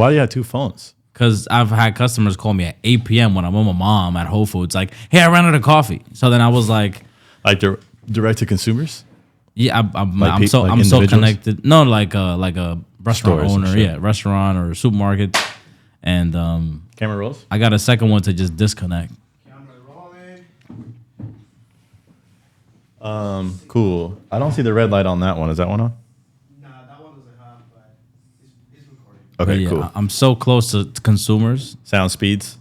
Why do you have two phones? Because I've had customers call me at 8 p.m. when I'm with my mom at Whole Foods, like, "Hey, I ran out of coffee." So then I was like direct to consumers. Yeah, I'm like so connected. No, like a restaurant Stores owner, restaurant or supermarket, and camera rolls. I got a second one to just disconnect. Camera rolling. Cool. I don't see the red light on that one. Is that one on? Nah, that one doesn't have, but it's recording. Okay, Yeah, cool. I'm so close to consumers. Sound speeds.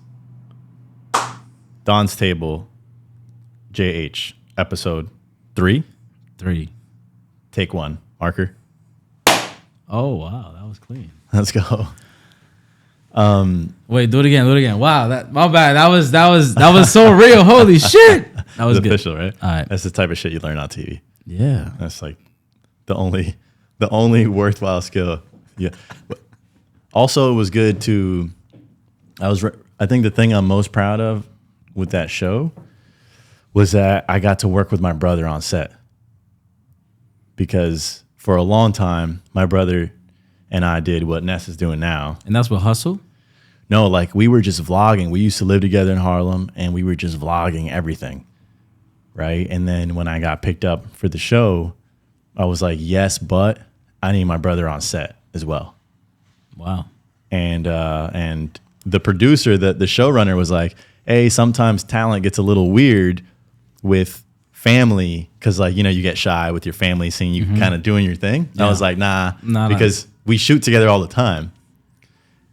Don's Table, JH, episode 3. 3. Take 1. Marker. Oh wow, that was clean. Let's go. Wait, do it again. Wow, my bad. That was so real. Holy shit. That was It's good. official, right? All right. That's the type of shit you learn on TV. Yeah. That's like the only worthwhile skill. Yeah. Also, it was good to. I think the thing I'm most proud of with that show was that I got to work with my brother on set. Because for a long time, my brother and I did what Ness is doing now. And that's what Hustle? No, like we were just vlogging. We used to live together in Harlem, and we were just vlogging everything, right? And then when I got picked up for the show, I was like, yes, but I need my brother on set as well. Wow. And the producer, the showrunner was like, hey, sometimes talent gets a little weird with family because, like, you know, you get shy with your family seeing you kind of doing your thing. Yeah. I was like, nah, because we shoot together all the time.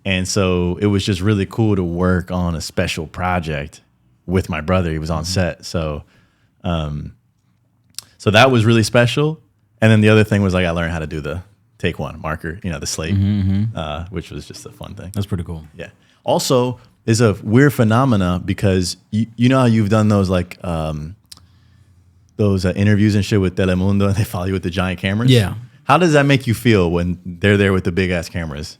And so it was just really cool to work on a special project with my brother. He was on set. So so that was really special. And then the other thing was, like, I learned how to do the take 1 marker, you know, the slate, which was just a fun thing. That's pretty cool. Yeah. Also, is a weird phenomena because you know how you've done those, like, those interviews and shit with Telemundo, and they follow you with the giant cameras? Yeah. How does that make you feel when they're there with the big ass cameras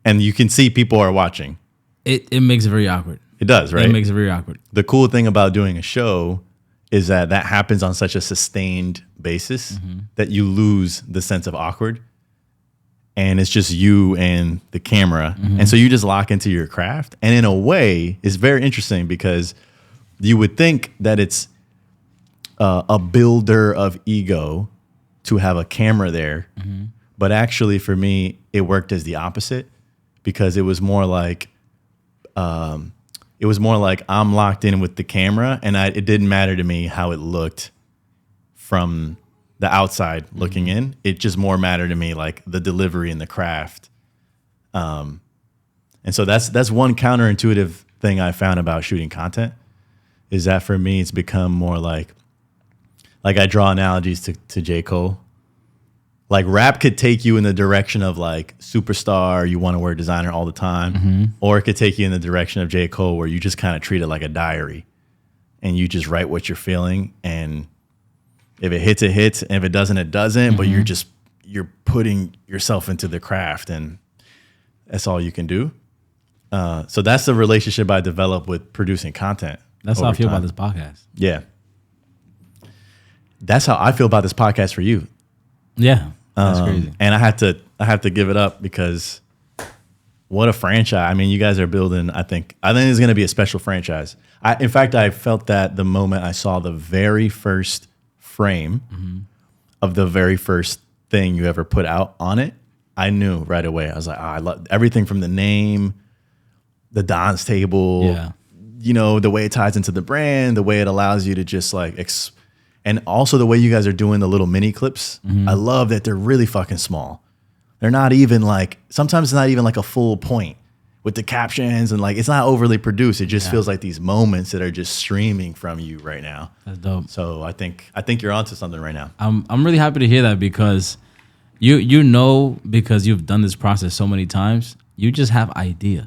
and you can see people are watching? It makes it very awkward. It does, right? It makes it very awkward. The cool thing about doing a show is that happens on such a sustained basis that you lose the sense of awkward. And it's just you and the camera. And so you just lock into your craft. And in a way, it's very interesting because you would think that it's a builder of ego to have a camera there. But actually, for me, it worked as the opposite because it was more like I'm locked in with the camera, and it didn't matter to me how it looked from the outside looking in. It just more mattered to me like the delivery and the craft. And so that's one counterintuitive thing I found about shooting content is that for me it's become more like I draw analogies to J. Cole. Like rap could take you in the direction of like superstar, you want to wear designer all the time, or it could take you in the direction of J. Cole where you just kind of treat it like a diary and you just write what you're feeling, and if it hits, it hits, and if it doesn't, it doesn't, but you're putting yourself into the craft, and that's all you can do. So that's the relationship I developed with producing content. That's how I feel about this podcast. Yeah. That's how I feel about this podcast for you. Yeah. That's crazy. And I have to give it up because what a franchise. I mean, you guys are building, I think it's going to be a special franchise. In fact, I felt that the moment I saw the very first frame of the very first thing you ever put out on it, I knew right away. I was like, I love everything from the name, the Don's Table, you know, the way it ties into the brand, the way it allows you to just like, and also the way you guys are doing the little mini clips. I love that they're really fucking small. They're not even like, sometimes it's not even like a full point with the captions, and like, it's not overly produced. It just feels like these moments that are just streaming from you right now. That's dope. So I think you're onto something right now. I'm really happy to hear that because you know, because you've done this process so many times, you just have ideas.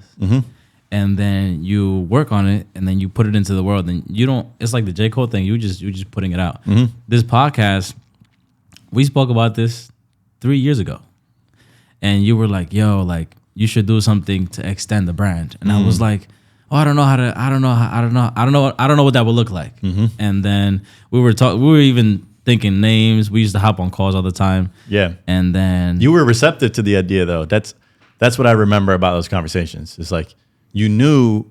And then you work on it, and then you put it into the world. And you don't. It's like the J. Cole thing. You're just putting it out. This podcast, we spoke about this 3 years ago, and you were like, "Yo, like you should do something to extend the brand." And I was like, "Oh, I don't know what that would look like." And then we were even thinking names. We used to hop on calls all the time. Yeah. And then You were receptive to the idea, though. That's That's what I remember about those conversations. It's like you knew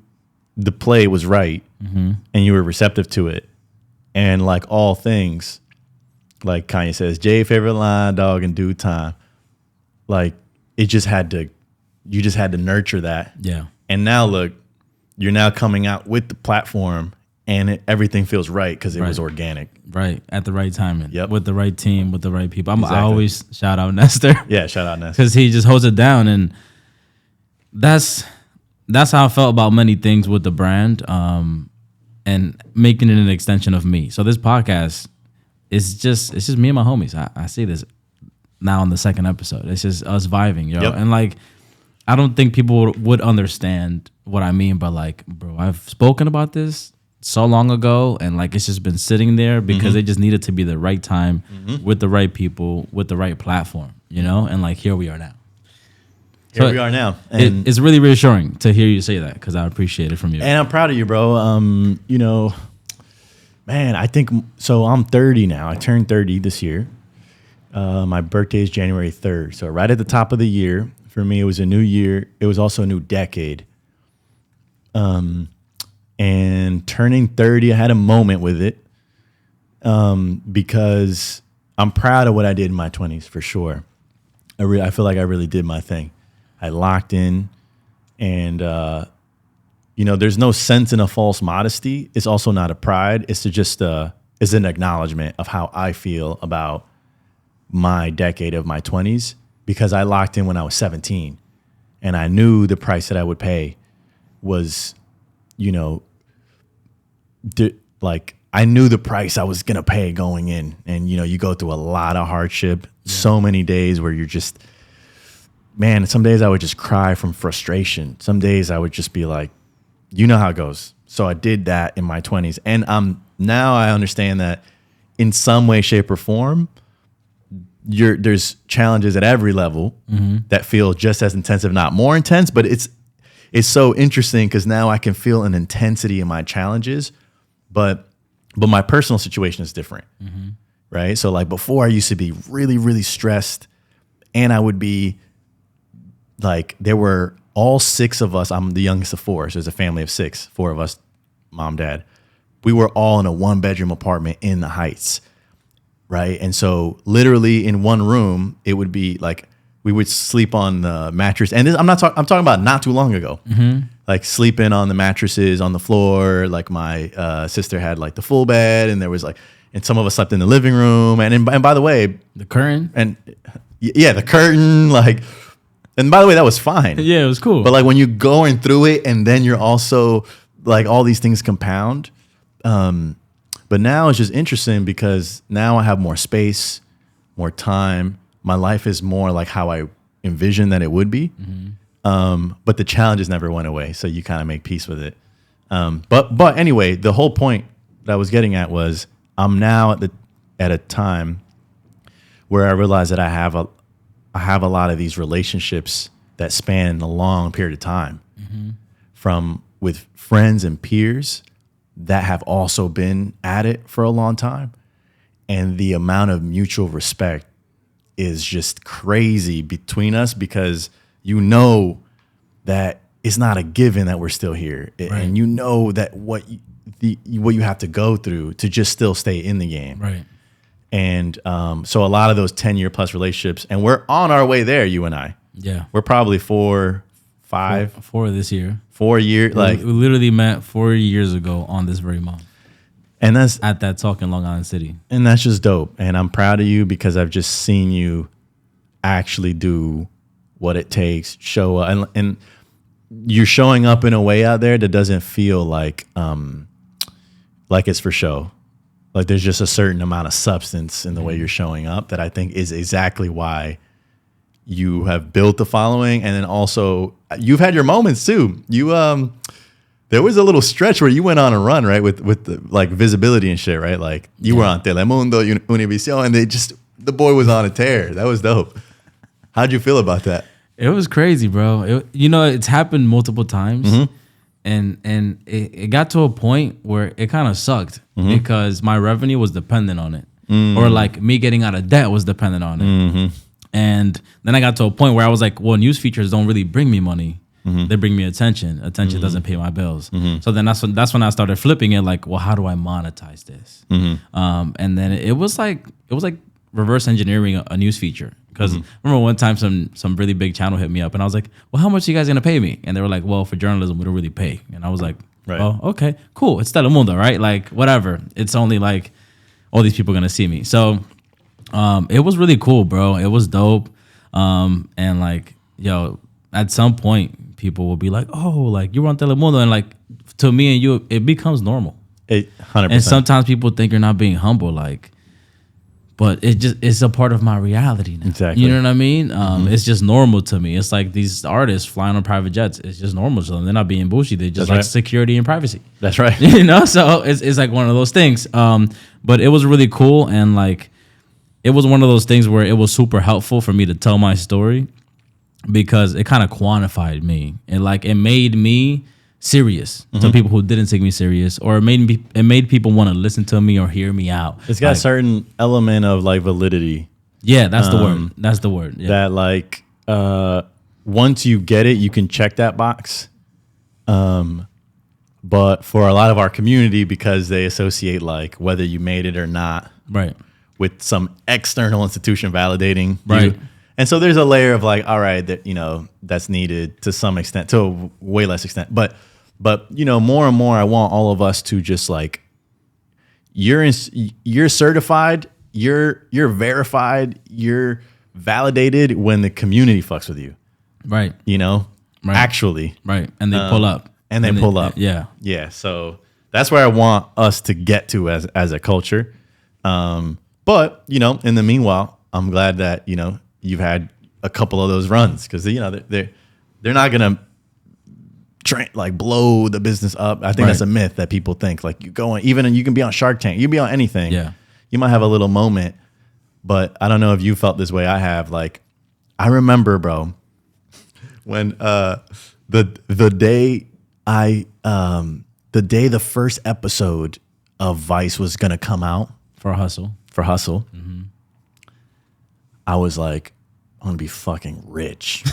the play was right and you were receptive to it. And like all things, like Kanye says, Jay favorite line, dog, in due time. Like you just had to nurture that. Yeah. And now look, you're now coming out with the platform and everything feels right because it was organic. Right. At the right timing. Yep. With the right team, with the right people. Exactly. I always shout out Nestor. Yeah, shout out Nestor. Because he just holds it down. And that's how I felt about many things with the brand and making it an extension of me. So this podcast is just me and my homies. I see this now in the second episode. It's just us vibing, yo. Yep. And like, I don't think people would understand what I mean, but like, bro, I've spoken about this so long ago, and like it's just been sitting there because it just needed to be the right time with the right people, with the right platform, you know? And like, here we are now. Here we are now. And It's really reassuring to hear you say that because I appreciate it from you. And I'm proud of you, bro. You know, man, I think so. I'm 30 now. I turned 30 this year. My birthday is January 3rd. So right at the top of the year, for me, it was a new year. It was also a new decade. And turning 30, I had a moment with it because I'm proud of what I did in my 20s, for sure. I feel like I really did my thing. I locked in, and you know, there's no sense in a false modesty. It's also not a pride. It's just it's an acknowledgement of how I feel about my decade of my 20s, because I locked in when I was 17, and I knew the price that I would pay was, you know, like I knew the price I was gonna pay going in. And you know, you go through a lot of hardship, so many days where you're just, man, some days I would just cry from frustration. Some days I would just be like, you know how it goes. So I did that in my 20s. And now I understand that in some way, shape, or form, there's challenges at every level that feel just as intense, if not more intense. But it's so interesting because now I can feel an intensity in my challenges, but my personal situation is different, right? So like before, I used to be really, really stressed, and I would be like, there were all six of us. I'm the youngest of four, so there's a family of six, four of us, mom, dad. We were all in a 1-bedroom apartment in the Heights, right? And so literally in one room, it would be like we would sleep on the mattress. And I'm talking about not too long ago. Like sleeping on the mattresses on the floor. Like my sister had like the full bed, and there was like, and some of us slept in the living room. And by the way, The current? and yeah, the curtain, like, and by the way, that was fine. Yeah, it was cool. But like when you're going through it, and then you're also like all these things compound. But now it's just interesting because now I have more space, more time. My life is more like how I envisioned that it would be. But the challenges never went away, so you kind of make peace with it. But anyway, the whole point that I was getting at was I'm now at a time where I realize that I have a lot of these relationships that span a long period of time, from with friends and peers that have also been at it for a long time, and the amount of mutual respect is just crazy between us, because you know that it's not a given that we're still here, and you know that what you have to go through to just still stay in the game, right. And so a lot of those 10-year plus relationships, and we're on our way there, you and I. Yeah. We're probably 4 this year. 4 years, like, We literally met 4 years ago on this very month and that's at that talk in Long Island City. And that's just dope. And I'm proud of you because I've just seen you actually do what it takes, show up, and you're showing up in a way out there that doesn't feel like it's for show. Like there's just a certain amount of substance in the way you're showing up that I think is exactly why you have built the following. And then also you've had your moments too. There was a little stretch where you went on a run, right? With the, like, visibility and shit, right? Like you were on Telemundo, Univision, and the boy was on a tear. That was dope. How'd you feel about that? It was crazy, bro. It's happened multiple times, and it got to a point where it kind of sucked because my revenue was dependent on it, or like me getting out of debt was dependent on it. And then I got to a point where I was like, well, news features don't really bring me money. They bring me attention. Attention doesn't pay my bills. So then that's when I started flipping it. Like, well, how do I monetize this? And then it was like reverse engineering a news feature. Because I remember one time some really big channel hit me up, and I was like, well, how much are you guys gonna pay me? And they were like, well, for journalism, we don't really pay. And I was like, oh, okay, cool. It's Telemundo, right? Like, whatever. It's only like all these people are gonna see me. So it was really cool, bro. It was dope. And like, yo, at some point, people will be like, oh, like you were on Telemundo, and like to me and you, it becomes normal. 100%. And sometimes people think you're not being humble, like, but it's a part of my reality now. Exactly. You know what I mean? It's just normal to me. It's like these artists flying on private jets. It's just normal to them. They're not being bullshit. They just like security and privacy. That's right. You know, so it's like one of those things. But it was really cool, and like it was one of those things where it was super helpful for me to tell my story because it kind of quantified me, and like it made me serious to people who didn't take me serious, or it made people want to listen to me or hear me out. It's got like, a certain element of like validity. Yeah, that's the word. That's the word. Yeah. That like once you get it, you can check that box. But for a lot of our community, because they associate like whether you made it or not, right, with some external institution validating, right. you. And so there's a layer of like, all right, that that's needed to some extent, to a way less extent, but more and more, I want all of us to just like, you're certified, you're verified, you're validated when the community fucks with you, right? Right. Actually, right, and they pull up, and they pull up, yeah. So that's where I want us to get to as a culture. But in the meanwhile, I'm glad that you've had a couple of those runs because they're not gonna like blow the business up. I think that's a myth that people think. Like you go on, even you can be on Shark Tank, you can be on anything. Yeah, you might have a little moment, but I don't know if you felt this way. I have. Like, I remember, bro, when the day the first episode of Vice was gonna come out for Hustle. I was like, I'm gonna be fucking rich.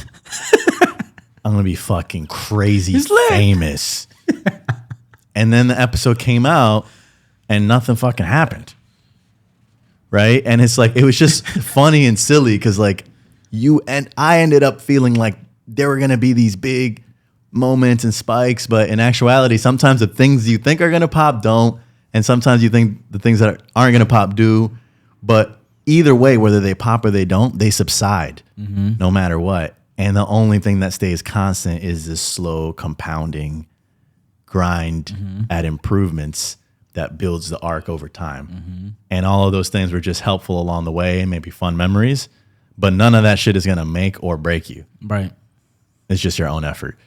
I'm gonna be fucking crazy famous. And then the episode came out and nothing fucking happened. Right? And it's like, it was just funny and silly because like I ended up feeling like there were gonna be these big moments and spikes, but in actuality, sometimes the things you think are gonna pop don't, and sometimes you think the things that aren't gonna pop do. But either way, whether they pop or they don't, they subside no matter what. And the only thing that stays constant is this slow compounding grind at improvements that builds the arc over time. And all of those things were just helpful along the way and maybe fun memories, but none of that shit is going to make or break you. Right. It's just your own effort.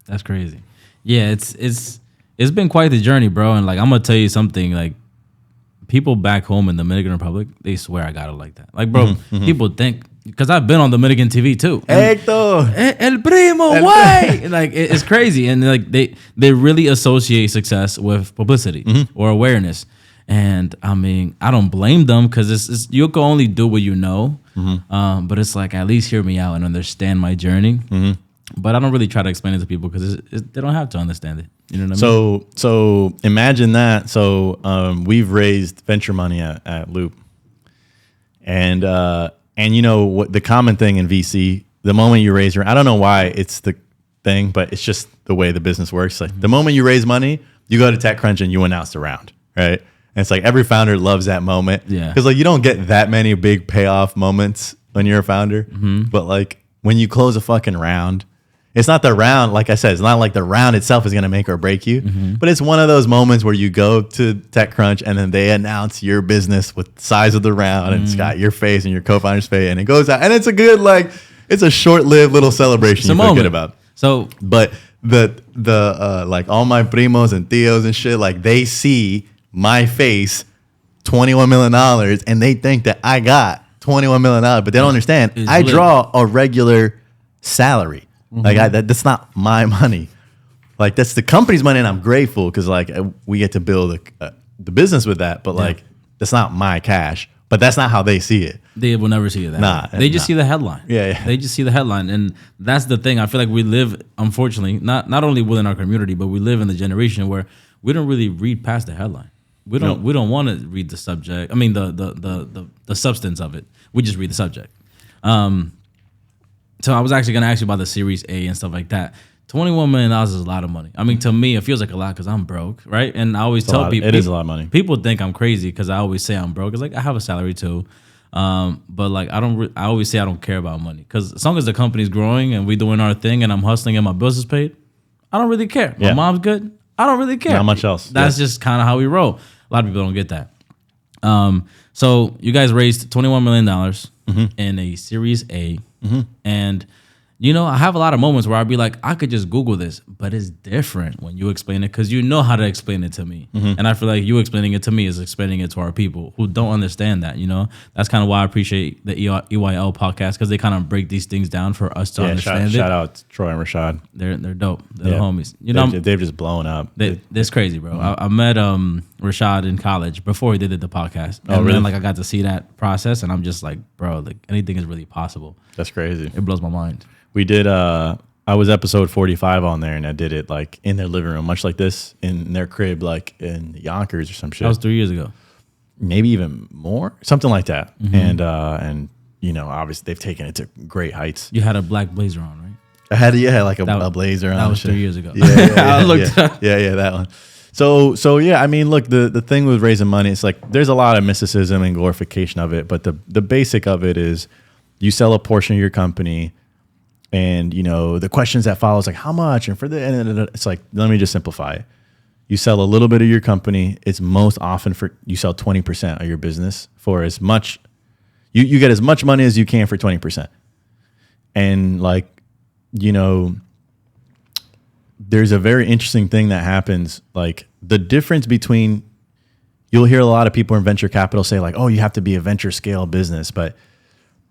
That's crazy. Yeah, it's been quite the journey, bro. And like, I'm going to tell you something, like, people back home in the Dominican Republic, they swear I got it like that. Like, bro, people think, because I've been on Dominican TV too. Hector! El primo, why? Like, it's crazy. And like, they really associate success with publicity or awareness. And I mean, I don't blame them because it's you can only do what you know. But it's like, at least hear me out and understand my journey. But I don't really try to explain it to people because they don't have to understand it. You know what I mean? So imagine that. So we've raised venture money at Loop, and what the common thing in VC, the moment you raise I don't know why it's the thing, but it's just the way the business works. Like the moment you raise money, you go to TechCrunch and you announce the round, right? And it's like every founder loves that moment, because like you don't get that many big payoff moments when you're a founder, but like when you close a fucking round. It's not the round, like I said, it's not like the round itself is going to make or break you, but it's one of those moments where you go to TechCrunch and then they announce your business with the size of the round and it's got your face and your co-founder's face and it goes out and it's a good, like, it's a short-lived little celebration you feel good about. So, but the like all my primos and tios and shit, like they see my face, $21 million, and they think that I got $21 million, but they don't understand. I draw a regular salary. Like that's not my money. Like that's the company's money, and I'm grateful because like we get to build the business with that. But like that's not my cash. But that's not how they see it. They will never see it that Nah, way. They just nah. see the headline. Yeah. They just see the headline. And that's the thing. I feel like we live, unfortunately, not only within our community, but we live in the generation where we don't really read past the headline. We don't want to read the subject. I mean the substance of it. We just read the subject. So I was actually gonna ask you about the Series A and stuff like that. $21 million is a lot of money. I mean, to me, it feels like a lot because I'm broke, right? And I always tell people it is a lot of money. People think I'm crazy because I always say I'm broke. It's like I have a salary too, but like I always say I don't care about money because as long as the company's growing and we doing our thing and I'm hustling and my bills is paid, I don't really care. My mom's good. I don't really care. Not much else. That's just kind of how we roll. A lot of people don't get that. So you guys raised $21 million in a Series A, and you know, I have a lot of moments where I'd be like, I could just Google this, but it's different when you explain it because you know how to explain it to me. And I feel like you explaining it to me is explaining it to our people who don't understand that, you know? That's kind of why I appreciate the EYL podcast because they kind of break these things down for us to understand it. Shout out to Troy and Rashad. They're dope. They're the homies. You know, they've just blown up. That's crazy, bro. I met Rashad in college before he did the podcast. And really? then, like, I got to see that process, and I'm just like, bro, like anything is really possible. That's crazy. It blows my mind. We did I was episode 45 on there and I did it like in their living room, much like this, in their crib, like in Yonkers or some shit. That was 3 years ago. Maybe even more, something like that. And you know, obviously they've taken it to great heights. You had a black blazer on, right? I had like a blazer on. That was 3 years ago. I looked up. Yeah, that one. So yeah, I mean, look, the thing with raising money, it's like there's a lot of mysticism and glorification of it, but the basic of it is you sell a portion of your company. And, you know, the questions that follow is like, how much? And it's like, let me just simplify it. You sell a little bit of your company. It's most often you sell 20% of your business for as much, you get as much money as you can for 20%. And like, you know, there's a very interesting thing that happens. Like the difference between, you'll hear a lot of people in venture capital say like, oh, you have to be a venture scale business, but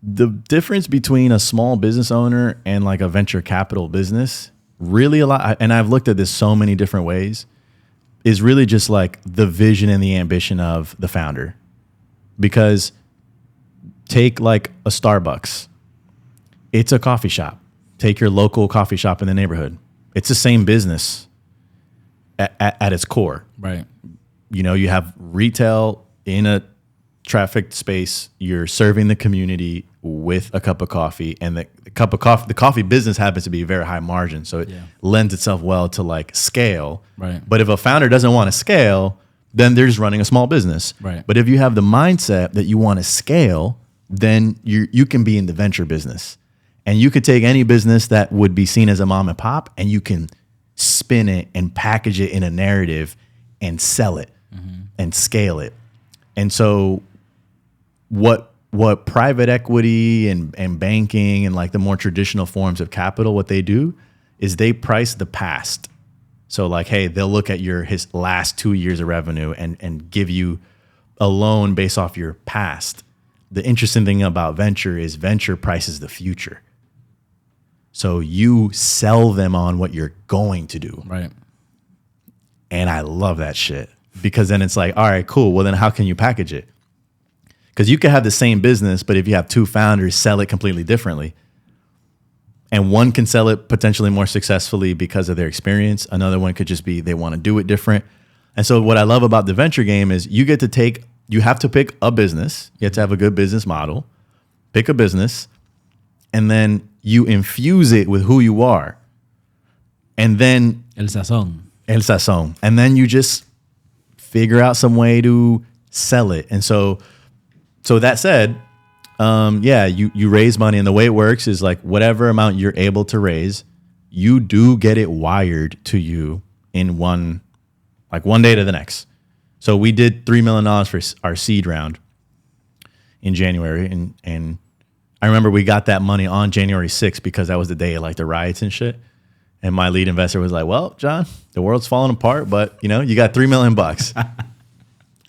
the difference between a small business owner and like a venture capital business, really a lot, and I've looked at this so many different ways, is really just like the vision and the ambition of the founder. Because take like a Starbucks. It's a coffee shop. Take your local coffee shop in the neighborhood. It's the same business at its core. Right. You know, you have retail in a trafficked space. You're serving the community with a cup of coffee, and the coffee business happens to be very high margin, so it lends itself well to like scale. Right. But if a founder doesn't want to scale, then they're just running a small business. Right. But if you have the mindset that you want to scale, then you can be in the venture business, and you could take any business that would be seen as a mom and pop, and you can spin it and package it in a narrative and sell it and scale it. And so what private equity and banking and like the more traditional forms of capital, what they do is they price the past. So like, hey, they'll look at his last 2 years of revenue and give you a loan based off your past. The interesting thing about venture is venture prices the future. So you sell them on what you're going to do. Right. And I love that shit because then it's like, all right, cool. Well, then how can you package it? Because you could have the same business, but if you have two founders, sell it completely differently. And one can sell it potentially more successfully because of their experience. Another one could just be they want to do it different. And so what I love about the venture game is you have to pick a business. You have to have a good business model. Pick a business. And then you infuse it with who you are. And then El sazón. And then you just figure out some way to sell it. And so that said, you raise money, and the way it works is like whatever amount you're able to raise, you do get it wired to you in one day to the next. So we did $3 million for our seed round in January, and I remember we got that money on January 6th because that was the day of like the riots and shit. And my lead investor was like, "Well, John, the world's falling apart, but you know, you got $3 million."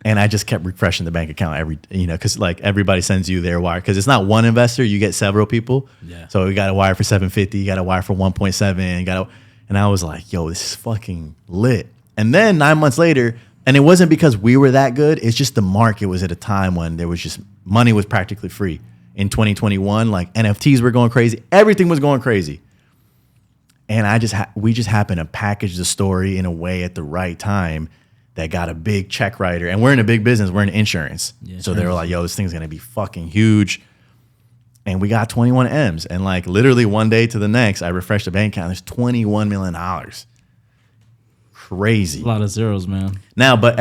And I just kept refreshing the bank account because like everybody sends you their wire because it's not one investor, you get several people. Yeah. So we got a wire for 750, you got a wire for 1.7, and I was like, "Yo, this is fucking lit." And then 9 months later, and it wasn't because we were that good, it's just the market was at a time when there was just money was practically free. In 2021, like NFTs were going crazy. Everything was going crazy. And we just happened to package the story in a way at the right time that got a big check writer. And we're in a big business. We're in insurance. Yeah, so they were like, yo, this thing's going to be fucking huge. And we got 21 M's. And like literally one day to the next, I refreshed the bank account. There's $21 million. Crazy. A lot of zeros, man. Now, but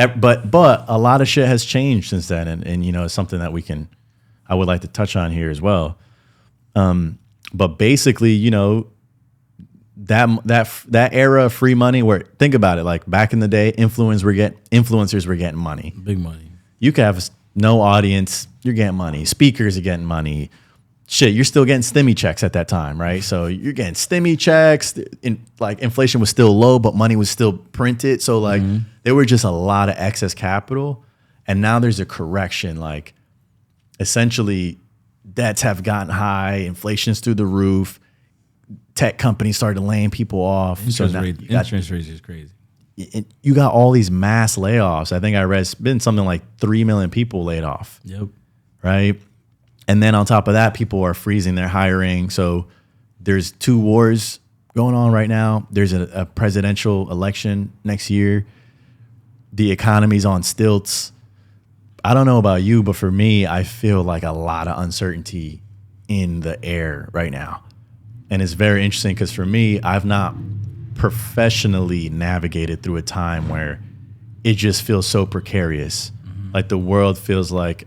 a lot of shit has changed since then. And you know, it's something that I would like to touch on here as well. But basically, you know, that era of free money where, think about it, like back in the day, influencers were getting money. Big money. You could have no audience, you're getting money. Speakers are getting money. Shit, you're still getting stimmy checks at that time, right? So you're getting stimmy checks. Like inflation was still low, but money was still printed. So like there were just a lot of excess capital. And now there's a correction. Like essentially debts have gotten high, inflation's through the roof. Tech companies started laying people off. Interest rates is crazy. You got all these mass layoffs. I think I read it's been something like 3 million people laid off. Yep. Right. And then on top of that, people are freezing their hiring. So there's 2 wars going on right now. There's a presidential election next year. The economy's on stilts. I don't know about you, but for me, I feel like a lot of uncertainty in the air right now. And it's very interesting because for me, I've not professionally navigated through a time where it just feels so precarious. Mm-hmm. Like the world feels like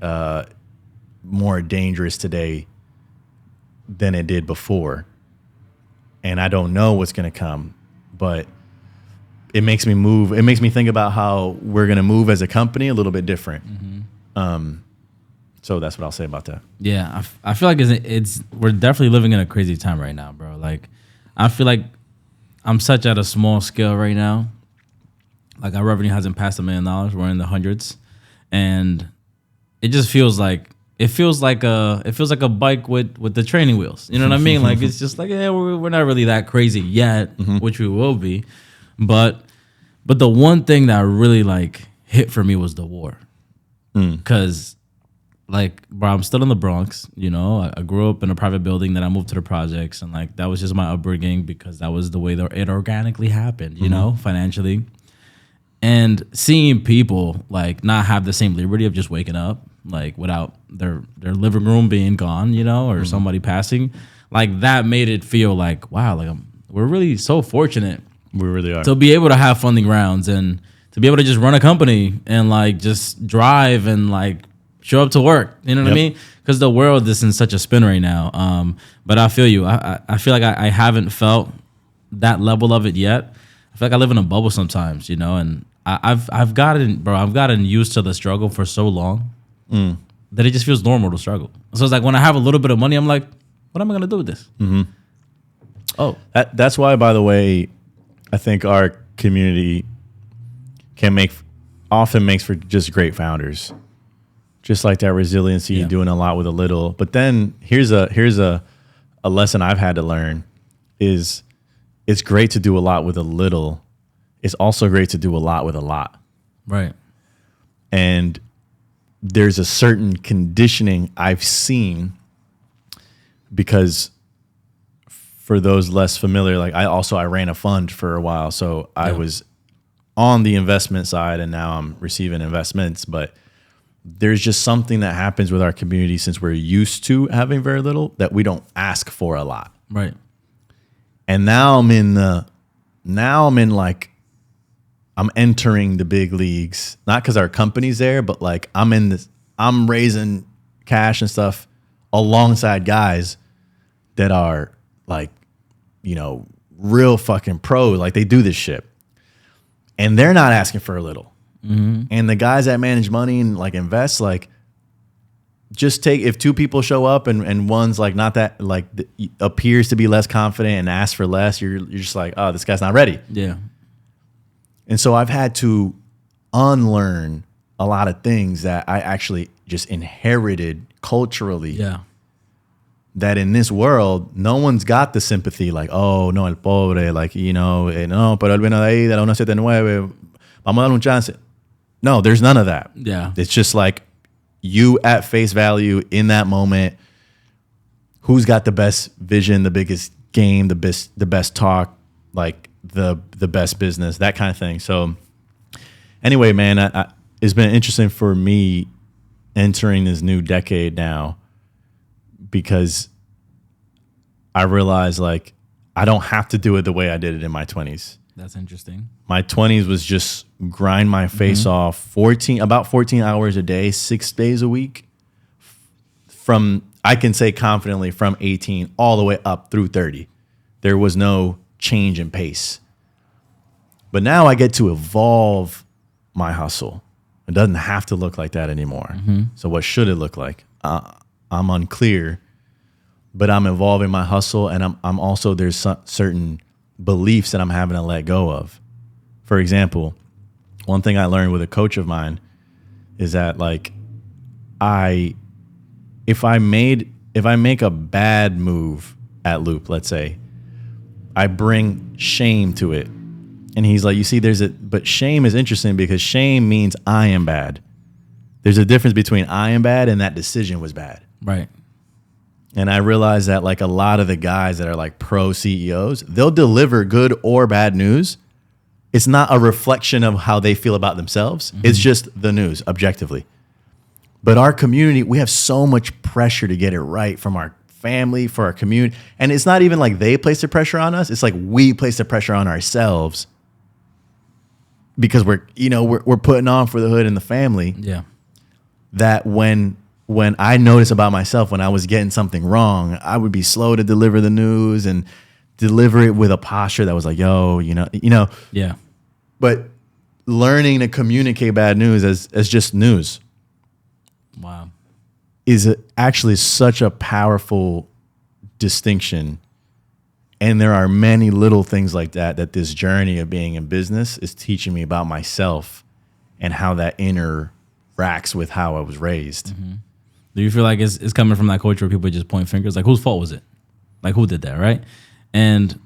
more dangerous today than it did before. And I don't know what's going to come, but it makes me move. It makes me think about how we're going to move as a company a little bit different. Mm-hmm. So that's what I'll say about that. Yeah, I feel like we're definitely living in a crazy time right now, bro. Like, I feel like I'm such at a small scale right now. Like, our revenue hasn't passed $1 million. We're in the hundreds, and it just feels like a bike with the training wheels. You know what I mean? Like, it's just like, yeah, we're not really that crazy yet, mm-hmm. which we will be. But the one thing that really like hit for me was the war, because. Like, bro, I'm still in the Bronx, you know. I grew up in a private building, then I moved to the projects, and like that was just my upbringing because that was the way that it organically happened, you mm-hmm. know, financially. And seeing people like not have the same liberty of just waking up, like without their living room being gone, you know, or mm-hmm. somebody passing, like that made it feel like, wow, like we're really so fortunate. We really are. To be able to have funding rounds and to be able to just run a company and like just drive and like show up to work, you know what I mean? Because the world is in such a spin right now. But I feel you. I feel like I haven't felt that level of it yet. I feel like I live in a bubble sometimes, you know. And I've gotten used to the struggle for so long that it just feels normal to struggle. So it's like when I have a little bit of money, I'm like, what am I gonna do with this? Mm-hmm. Oh, that's why, by the way, I think our community often makes for just great founders. Just like that resiliency, doing a lot with a little. But then here's a lesson I've had to learn is it's great to do a lot with a little. It's also great to do a lot with a lot. Right. And there's a certain conditioning I've seen because for those less familiar, like I ran a fund for a while. So I was on the investment side and now I'm receiving investments, but there's just something that happens with our community since we're used to having very little that we don't ask for a lot. Right. And now I'm entering the big leagues, not because our company's there, but like I'm raising cash and stuff alongside guys that are like, you know, real fucking pros. Like they do this shit and they're not asking for a little. Mm-hmm. And the guys that manage money and like invest, like just if 2 people show up and one's like not that like appears to be less confident and asks for less, you're just like, oh, this guy's not ready. Yeah. And so I've had to unlearn a lot of things that I actually just inherited culturally. Yeah. That in this world, no one's got the sympathy like, oh, no, el pobre, like, you know, no, pero él viene de ahí, de la 179, vamos a dar un chance. No, there's none of that. Yeah. It's just like, you at face value in that moment, who's got the best vision, the biggest game, the best talk, like the best business, that kind of thing. So anyway, man, it's been interesting for me entering this new decade now, because I realized like I don't have to do it the way I did it in my 20s. That's interesting. My 20s was just grind my face off about 14 hours a day, 6 days a week, from, I can say confidently, from 18 all the way up through 30. There was no change in pace. But now I get to evolve my hustle. It doesn't have to look like that anymore. So what should it look like? I'm unclear, but I'm evolving my hustle, and I'm also, there's certain beliefs that I'm having to let go of. For example, one thing I learned with a coach of mine is that like if I make a bad move at Loop, let's say, I bring shame to it. And he's like, you see, but shame is interesting because shame means I am bad. There's a difference between I am bad and that decision was bad. Right. And I realized that like a lot of the guys that are like pro CEOs, they'll deliver good or bad news. It's not a reflection of how they feel about themselves. It's just the news objectively. But our community, we have so much pressure to get it right from our family, for our community. And it's not even like they place the pressure on us. It's like we place the pressure on ourselves because we're putting on for the hood and the family. Yeah. That when I noticed about myself, when I was getting something wrong, I would be slow to deliver the news and deliver it with a posture that was like, yo, you know. Yeah. But learning to communicate bad news as just news. Wow. Is actually such a powerful distinction. And there are many little things like that this journey of being in business is teaching me about myself and how that interacts with how I was raised. Do you feel like it's coming from that culture where people just point fingers? Like, whose fault was it? Like, who did that, right? And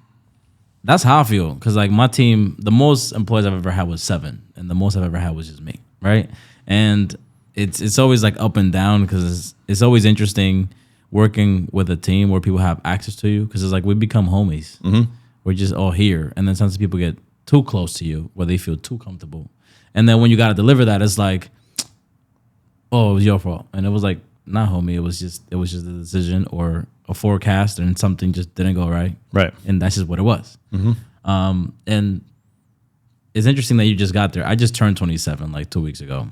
that's how I feel. Because, like, my team, the most employees I've ever had was 7. And the most I've ever had was just me, right? And it's always, like, up and down because it's always interesting working with a team where people have access to you. Because it's like we become homies. We're just all here. And then sometimes people get too close to you where they feel too comfortable. And then when you got to deliver that, it's like, oh, it was your fault. And it was like, nah, homie, it was just a decision or a forecast and something just didn't go right. Right. And that's just what it was. And it's interesting that you just got there. I just turned 27 like 2 weeks ago.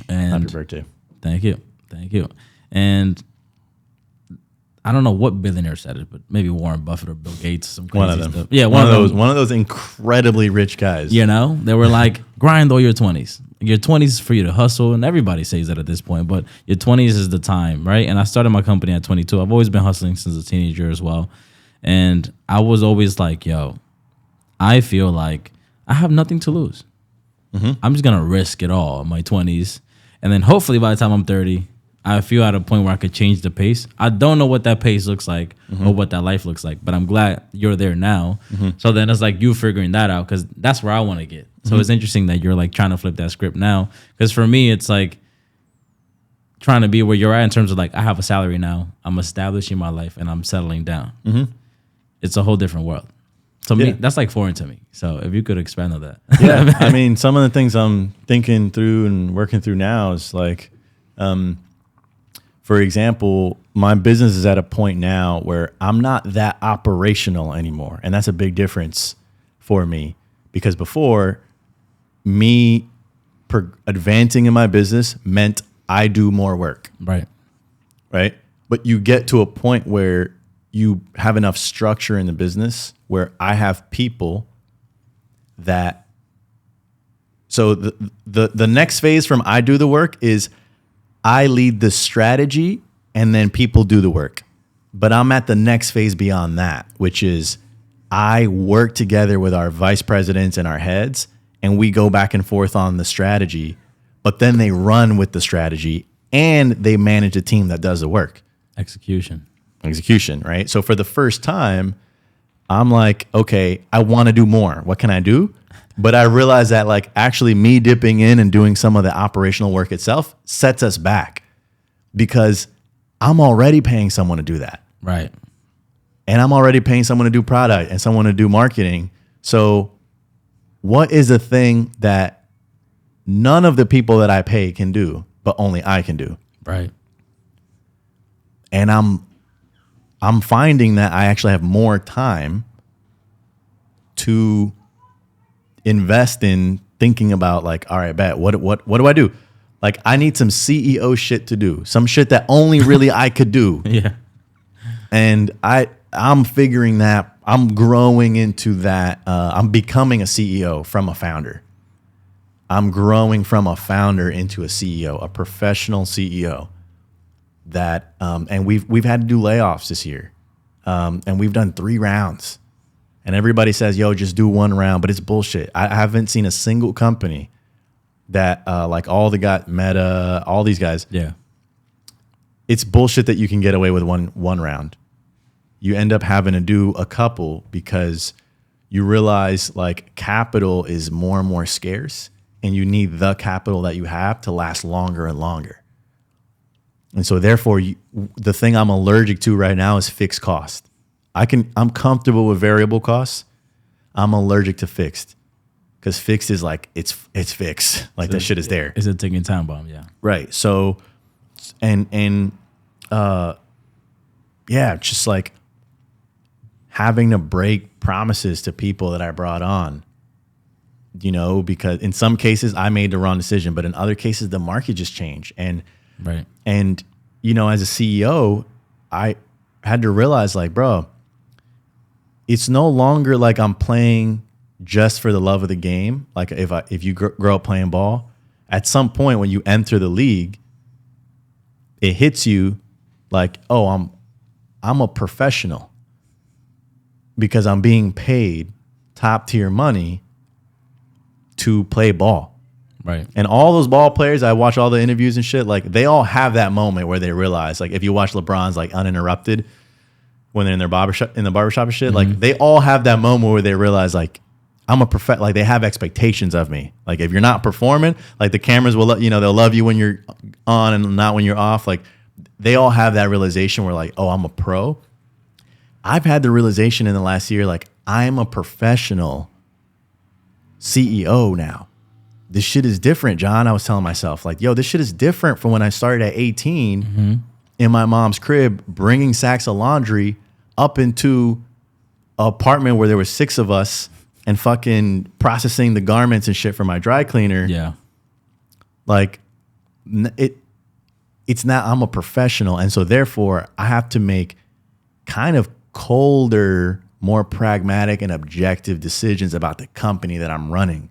And Happy birthday. Thank you. And I don't know what billionaire said it, but maybe Warren Buffett or Bill Gates, some crazy One of them. stuff. Yeah, one of those incredibly rich guys. You know, they were like, grind all your 20s. Your 20s is for you to hustle, and everybody says that at this point, but your 20s is the time, right? And I started my company at 22. I've always been hustling since a teenager as well. And I was always like, yo, I feel like I have nothing to lose. I'm just going to risk it all in my 20s. And then hopefully by the time I'm 30, I feel at a point where I could change the pace. I don't know what that pace looks like or what that life looks like, but I'm glad you're there now. So then it's like you figuring that out because that's where I want to get. So it's interesting that you're like trying to flip that script now. Because for me, it's like trying to be where you're at in terms of like I have a salary now. I'm establishing my life and I'm settling down. It's a whole different world. To me, that's like foreign to me. So if you could expand on that. Yeah, I mean, some of the things I'm thinking through and working through now is like, for example, my business is at a point now where I'm not that operational anymore. And that's a big difference for me because before me advancing in my business meant I do more work. Right. But you get to a point where you have enough structure in the business where I have people that, so the next phase from I do the work is I lead the strategy and then people do the work. But I'm at the next phase beyond that, which is I work together with our vice presidents and our heads and we go back and forth on the strategy, but then they run with the strategy and they manage a team that does the work. Execution, right? So for the first time, I'm like, okay, I want to do more. What can I do? But I realized that like actually me dipping in and doing some of the operational work itself sets us back. because I'm already paying someone to do that. Right. And I'm already paying someone to do product and someone to do marketing. So what is a thing that none of the people that I pay can do, but only I can do? Right. And I'm finding that I actually have more time to invest in thinking about like, all right, bet, what do I do? Like, I need some CEO shit to do, some shit that only really I could do. Yeah. And I'm figuring that I'm growing into that. I'm becoming a CEO from a founder. I'm growing from a founder into a CEO, a professional CEO. That and we've had to do layoffs this year, and we've done 3 rounds. And everybody says, "Yo, just do 1 round," but it's bullshit. I haven't seen a single company that like all the got Meta, all these guys. Yeah. It's bullshit that you can get away with one round. You end up having to do a couple because you realize like capital is more and more scarce, and you need the capital that you have to last longer and longer. And so therefore, the thing I'm allergic to right now is fixed cost. I'm comfortable with variable costs. I'm allergic to fixed, because fixed is like it's fixed. Like that shit is there. It's a ticking time bomb. Yeah. Right. So, yeah, just like having to break promises to people that I brought on, you know, because in some cases I made the wrong decision, but in other cases the market just changed. Right. And, you know, as a CEO, I had to realize like, bro, it's no longer like I'm playing just for the love of the game. Like if you grow up playing ball, at some point when you enter the league, it hits you like, oh, I'm a professional because I'm being paid top tier money to play ball. Right. And all those ball players, I watch all the interviews and shit, like they all have that moment where they realize, like if you watch LeBron's like uninterrupted when they're in their barbershop and shit, like they all have that moment where they realize like I'm a like they have expectations of me. Like if you're not performing, like the cameras will, they'll love you when you're on and not when you're off. Like they all have that realization where like, oh, I'm a pro. I've had the realization in the last year, like I'm a professional CEO now. This shit is different, John. I was telling myself like, yo, this shit is different from when I started at 18 in my mom's crib, bringing sacks of laundry up into an apartment where there were 6 of us and fucking processing the garments and shit for my dry cleaner. Yeah. Like it's not, I'm a professional. And so therefore I have to make kind of colder, more pragmatic and objective decisions about the company that I'm running,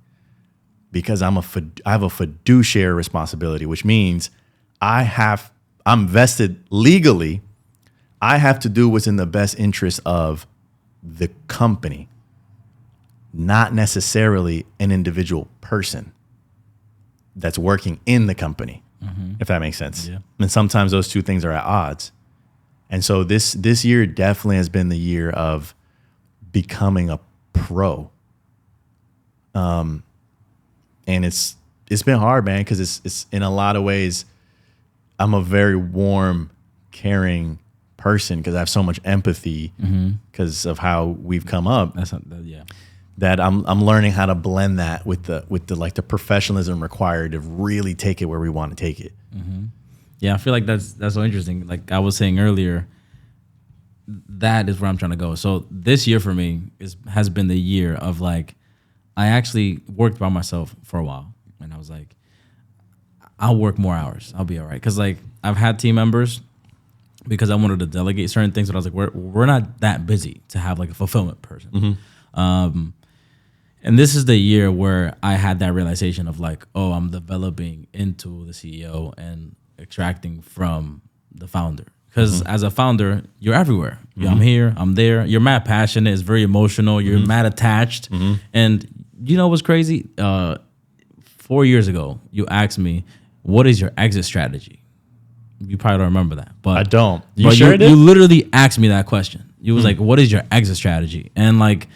because I have a fiduciary responsibility, which means I'm vested legally. I have to do what's in the best interest of the company, not necessarily an individual person that's working in the company, if that makes sense. Yeah. And sometimes those two things are at odds. And so this year definitely has been the year of becoming a pro. And it's been hard, man, because it's in a lot of ways, I'm a very warm, caring person because I have so much empathy because of how we've come up. That I'm learning how to blend that with the like the professionalism required to really take it where we want to take it. Yeah, I feel like that's so interesting. Like I was saying earlier, that is where I'm trying to go. So this year for me has been the year of like, I actually worked by myself for a while, and I was like, I'll work more hours. I'll be all right. Because like I've had team members because I wanted to delegate certain things, but I was like, we're not that busy to have like a fulfillment person. And this is the year where I had that realization of like, oh, I'm developing into the CEO and extracting from the founder. Because as a founder, you're everywhere. I'm here, I'm there. You're mad passionate. It's very emotional. You're mad attached. And you know what's crazy? 4 years ago, you asked me, what is your exit strategy? You probably don't remember that. But I don't. You literally asked me that question. You was like, what is your exit strategy? And like,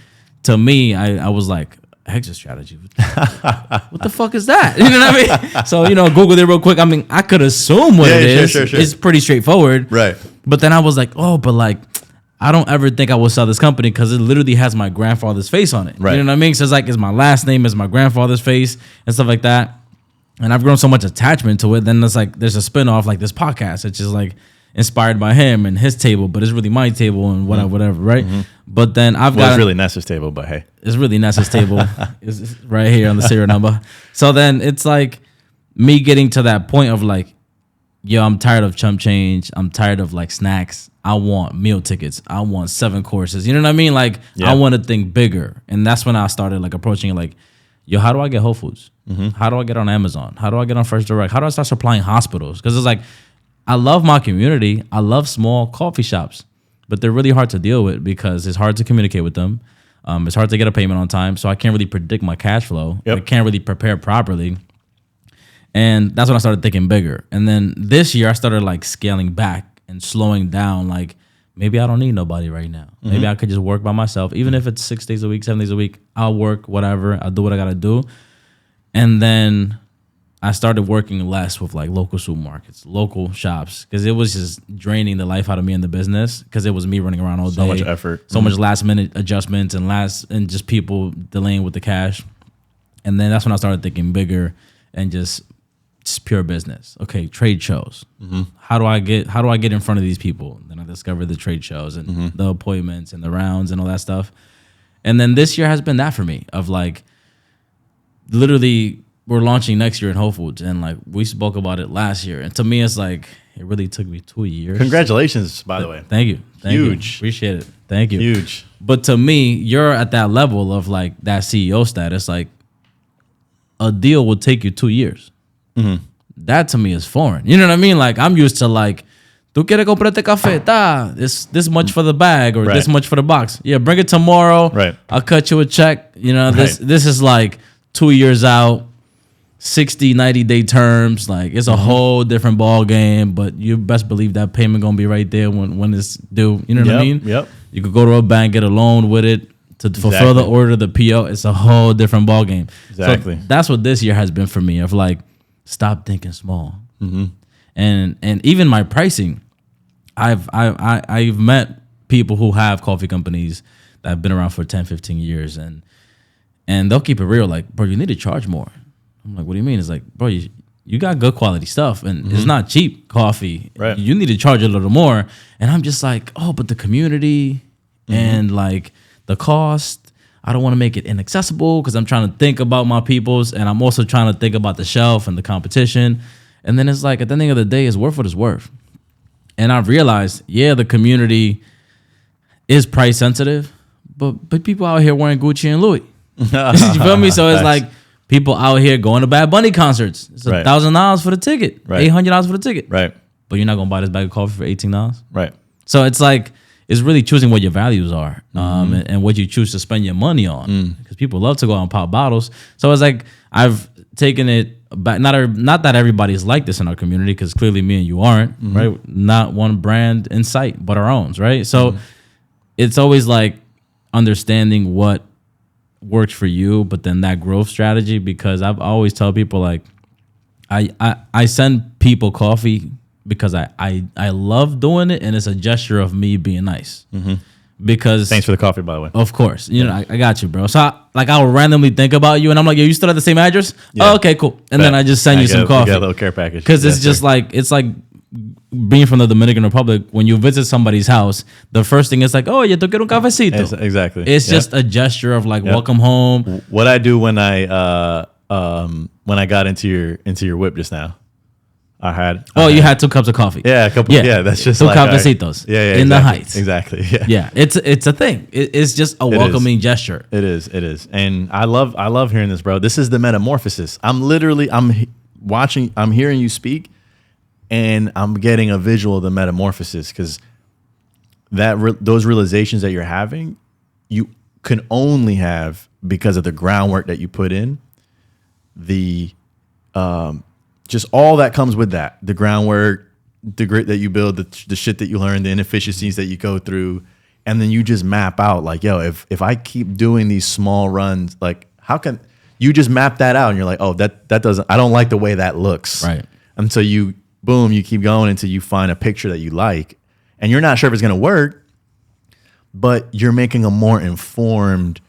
to me, I was like, exit strategy. What the fuck is that? You know what I mean? So, Google it real quick. I mean, I could assume what it is. Sure. It's pretty straightforward. Right. But then I was like, oh, but like, I don't ever think I will sell this company because it literally has my grandfather's face on it. Right. You know what I mean? So it's like, it's my last name, it's my grandfather's face and stuff like that. And I've grown so much attachment to it. Then it's like, there's a spinoff like this podcast. It's just like inspired by him and his table, but it's really my table and whatever, right? Mm-hmm. But then it's really Nessa's table, but hey. It's really Nessa's table. It's right here on the serial number. So then it's like me getting to that point of like, yo, I'm tired of chump change. I'm tired of like snacks. I want meal tickets. I want 7 courses. You know what I mean? Like, I want to think bigger. And that's when I started like approaching it like, yo, how do I get Whole Foods? Mm-hmm. How do I get on Amazon? How do I get on First Direct? How do I start supplying hospitals? Because it's like, I love my community. I love small coffee shops, but they're really hard to deal with because it's hard to communicate with them. It's hard to get a payment on time. So I can't really predict my cash flow. Yep. I can't really prepare properly. And that's when I started thinking bigger. And then this year I started like scaling back and slowing down. Like, maybe I don't need nobody right now. Mm-hmm. Maybe I could just work by myself. Even if it's 6 days a week, 7 days a week, I'll work, whatever. I'll do what I got to do. And then I started working less with like local supermarkets, local shops, because it was just draining the life out of me in the business because it was me running around all day. So much effort. So much last minute adjustments and just people delaying with the cash. And then that's when I started thinking bigger and just pure business. Okay, trade shows. Mm-hmm. How do I get in front of these people? Then I discovered the trade shows and the appointments and the rounds and all that stuff. And then this year has been that for me of like, literally we're launching next year in Whole Foods, and like we spoke about it last year. And to me, it's like it really took me 2 years. Congratulations, by the way. Thank you. Huge. Appreciate it. Thank you. Huge. But to me, you're at that level of like that CEO status. Like a deal will take you 2 years. Mm-hmm. That to me is foreign. You know what I mean? Like I'm used to like, tú quieres comprarte café? Ta, this much for the bag or this much for the box. Yeah, bring it tomorrow. Right. I'll cut you a check. You know, this is like 2 years out, 60, 90-day terms. Like it's a whole different ball game, but you best believe that payment gonna be right there when it's due. You know what I mean? Yep. You could go to a bank, get a loan with it to fulfill the order, the PO. It's a whole different ball game. Exactly. So that's what this year has been for me of like, stop thinking small. Mm-hmm. And even my pricing, I've met people who have coffee companies that have been around for 10, 15 years and they'll keep it real. Like, bro, you need to charge more. I'm like, what do you mean? It's like, bro, you got good quality stuff and it's not cheap coffee. Right. You need to charge a little more. And I'm just like, oh, but the community and like the cost, I don't want to make it inaccessible because I'm trying to think about my peoples and I'm also trying to think about the shelf and the competition. And then it's like, at the end of the day, it's worth what it's worth. And I've realized, the community is price sensitive, but people out here wearing Gucci and Louis. You feel me? So it's like people out here going to Bad Bunny concerts. It's $1,000 for the ticket, $800 for the ticket. Right. But you're not going to buy this bag of coffee for $18. Right. So it's like, it's really choosing what your values are and what you choose to spend your money on. Because people love to go out and pop bottles. So it's like, I've taken it back. Not that everybody's like this in our community, because clearly me and you aren't, right? Not one brand in sight, but our own, right? So it's always like understanding what works for you, but then that growth strategy, because I've always tell people like, I send people coffee because I love doing it, and it's a gesture of me being nice. Because thanks for the coffee, by the way. Of course, you know I got you, bro. So I'll randomly think about you, and I'm like, yo, you still at the same address? Yeah. Oh, okay, cool. And then I just send you some coffee. You got a little care package because it's just like being from the Dominican Republic. When you visit somebody's house, the first thing is like, oh, yo te quiero un cafecito. Exactly. It's just a gesture of like, welcome home. What I do when I got into your whip just now. You had 2 cups of coffee. Yeah, a couple. Yeah, that's just 2 cafecitos. In the Heights. Exactly. Yeah. It's a thing. It's just a welcoming gesture. It is, and I love hearing this, bro. This is the metamorphosis. I'm hearing you speak, and I'm getting a visual of the metamorphosis because those realizations that you're having, you can only have because of the groundwork that you put in, just all that comes with that, the groundwork, the grit that you build, the shit that you learn, the inefficiencies that you go through. And then you just map out like, yo, if I keep doing these small runs, like how can you just map that out and you're like, oh, that doesn't, I don't like the way that looks. Right. And so you keep going until you find a picture that you like, and you're not sure if it's going to work, but you're making a more informed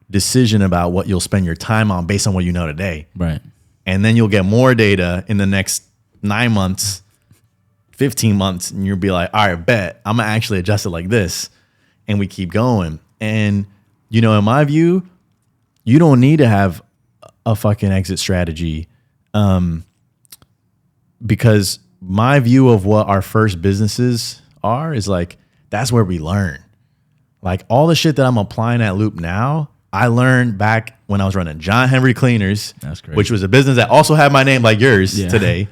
decision about what you'll spend your time on based on what you know today. Right. And then you'll get more data in the next 9 months, 15 months, and you'll be like, all right, bet I'm going to actually adjust it like this. And we keep going. And, in my view, you don't need to have a fucking exit strategy. Because my view of what our first businesses are is like, that's where we learn. Like all the shit that I'm applying at Loop now, I learned back when I was running John Henry Cleaners, That's crazy. which was a business that also had my name like yours today.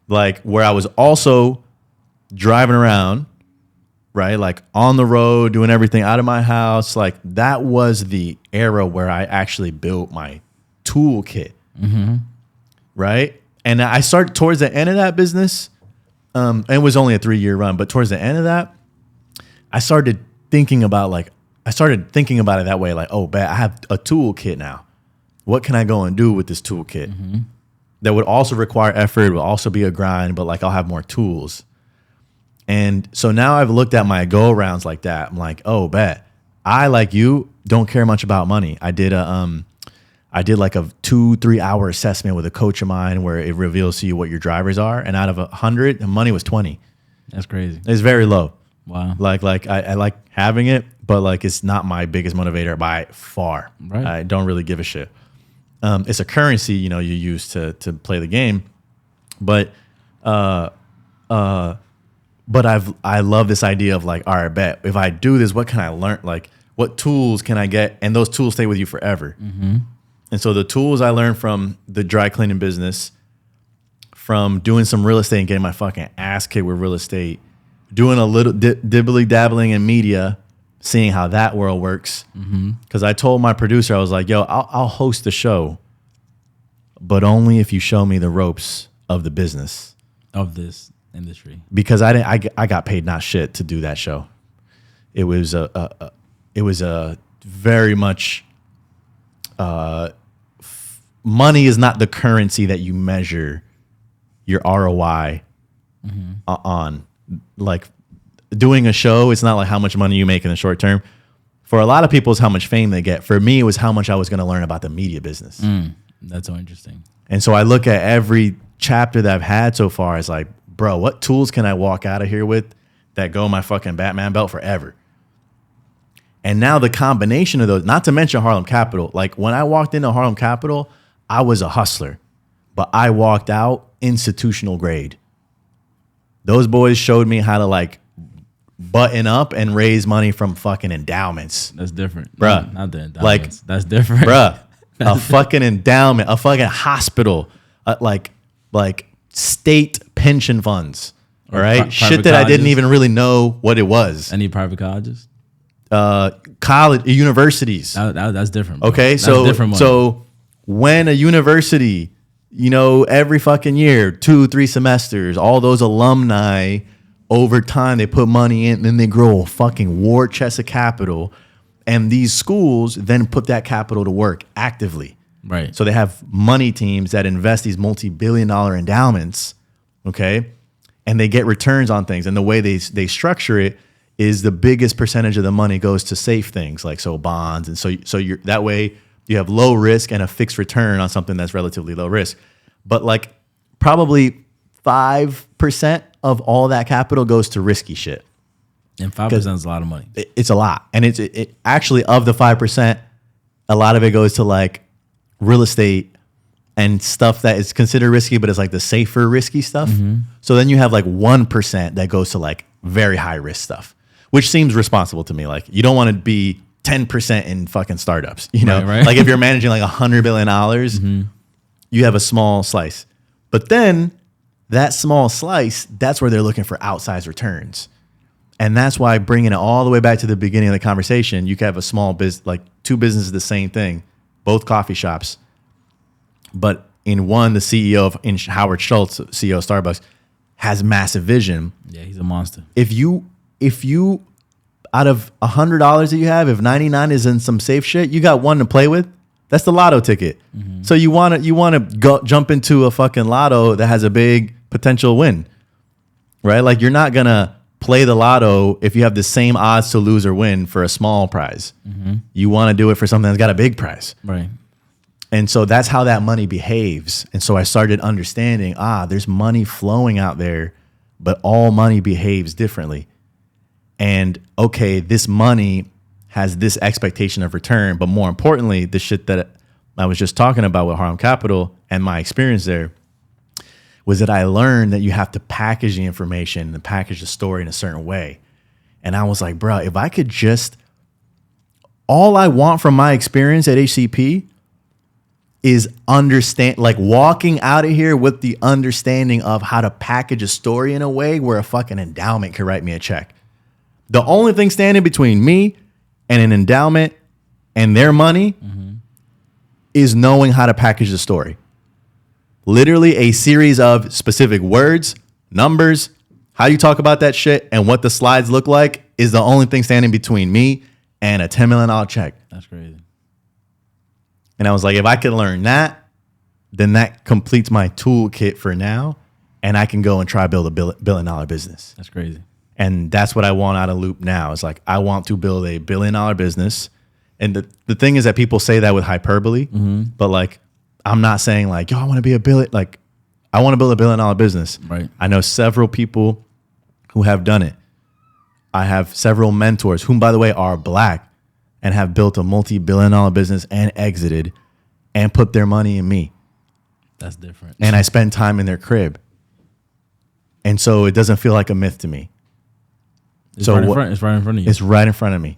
Like where I was also driving around, right? Like on the road, doing everything out of my house. Like that was the era where I actually built my toolkit, right? And I started towards the end of that business. And it was only a 3-year run, but towards the end of that, I started thinking about it that way. Like, oh, bet I have a toolkit now. What can I go and do with this toolkit? That would also require effort, will also be a grind, but like I'll have more tools. And so now I've looked at my go rounds like that. I'm like, oh, bet I, like you, don't care much about money. I did like a 2-3 hour assessment with a coach of mine where it reveals to you what your drivers are. And out of 100, the money was 20. That's crazy. It's very low. Wow. Like I like having it, but like it's not my biggest motivator by far. Right. I don't really give a shit. It's a currency, you use to play the game. But I love this idea of like, all right, bet if I do this, what can I learn? Like what tools can I get? And those tools stay with you forever. And so the tools I learned from the dry cleaning business, from doing some real estate and getting my fucking ass kicked with real estate, doing a little dibbly dabbling in media, seeing how that world works. Because I told my producer, I was like, yo, I'll host the show, but only if you show me the ropes of the business. Of this industry. Because I got paid not shit to do that show. It was a very much... money is not the currency that you measure your ROI on. Like doing a show, it's not like how much money you make in the short term. For a lot of people, it's how much fame they get. For me, it was how much I was going to learn about the media business. That's so interesting. And so I look at every chapter that I've had so far as like, bro, what tools can I walk out of here with that go in my fucking Batman belt forever? And now the combination of those, not to mention Harlem Capital, like when I walked into Harlem Capital, I was a hustler, but I walked out institutional grade. Those boys showed me how to like button up and raise money from fucking endowments. That's different. Bruh. Not the endowments. Like, that's different. Bruh, a fucking endowment, a fucking hospital, like state pension funds, all right? Shit that I didn't even really know what it was. Any private colleges? College, universities. That's different. Bro. Okay, That's so different money. So when a university, every fucking year, 2-3 semesters, all those alumni, over time they put money in, then they grow a fucking war chest of capital, and these schools then put that capital to work actively. Right. So they have money teams that invest these multi-billion-dollar endowments, okay, and they get returns on things, and the way they structure it is the biggest percentage of the money goes to safe things like bonds, and so you're that way you have low risk and a fixed return on something that's relatively low risk. But like probably 5% of all that capital goes to risky shit. And 5% is a lot of money. It's a lot, and it actually of the 5%, a lot of it goes to like real estate and stuff that is considered risky, but it's like the safer risky stuff. So then you have like 1% that goes to like very high risk stuff, which seems responsible to me. Like you don't want to be 10% in fucking startups, Right. Like if you're managing like $100 billion, you have a small slice, but then that small slice, that's where they're looking for outsized returns. And that's why bringing it all the way back to the beginning of the conversation, you could have a small business, like two businesses, the same thing, both coffee shops. But in one, the CEO in Howard Schultz, CEO of Starbucks, has massive vision. Yeah, he's a monster. If you out of $100 that you have, if 99 is in some safe shit, you got one to play with. That's the lotto ticket. So you want to go jump into a fucking lotto that has a big potential win, right? Like you're not gonna play the lotto if you have the same odds to lose or win for a small prize. You want to do it for something that's got a big prize. Right. And so that's how that money behaves. And so I started understanding, there's money flowing out there, but all money behaves differently. And okay, this money has this expectation of return, but more importantly, the shit that I was just talking about with Harlem Capital and my experience there was that I learned that you have to package the information and package the story in a certain way. And I was like, bro, if I could just, all I want from my experience at HCP is understand, like walking out of here with the understanding of how to package a story in a way where a fucking endowment could write me a check. The only thing standing between me and an endowment and their money is knowing how to package the story. Literally a series of specific words, numbers, how you talk about that shit, and what the slides look like is the only thing standing between me and a $10 million check. That's crazy. And I was like, if I could learn that, then that completes my toolkit for now, and I can go and try build a $1 billion business. That's crazy. And that's what I want out of Loop now. It's like, I want to build a $1 billion business. And the thing is that people say that with hyperbole, but like, I'm not saying like, yo, I want to be a billion. Like, I want to build a $1 billion business. Right. I know several people who have done it. I have several mentors whom, by the way, are Black and have built a multi-billion-dollar business and exited and put their money in me. That's different. And I spend time in their crib. And so it doesn't feel like a myth to me. It's right in front of you. It's right in front of me.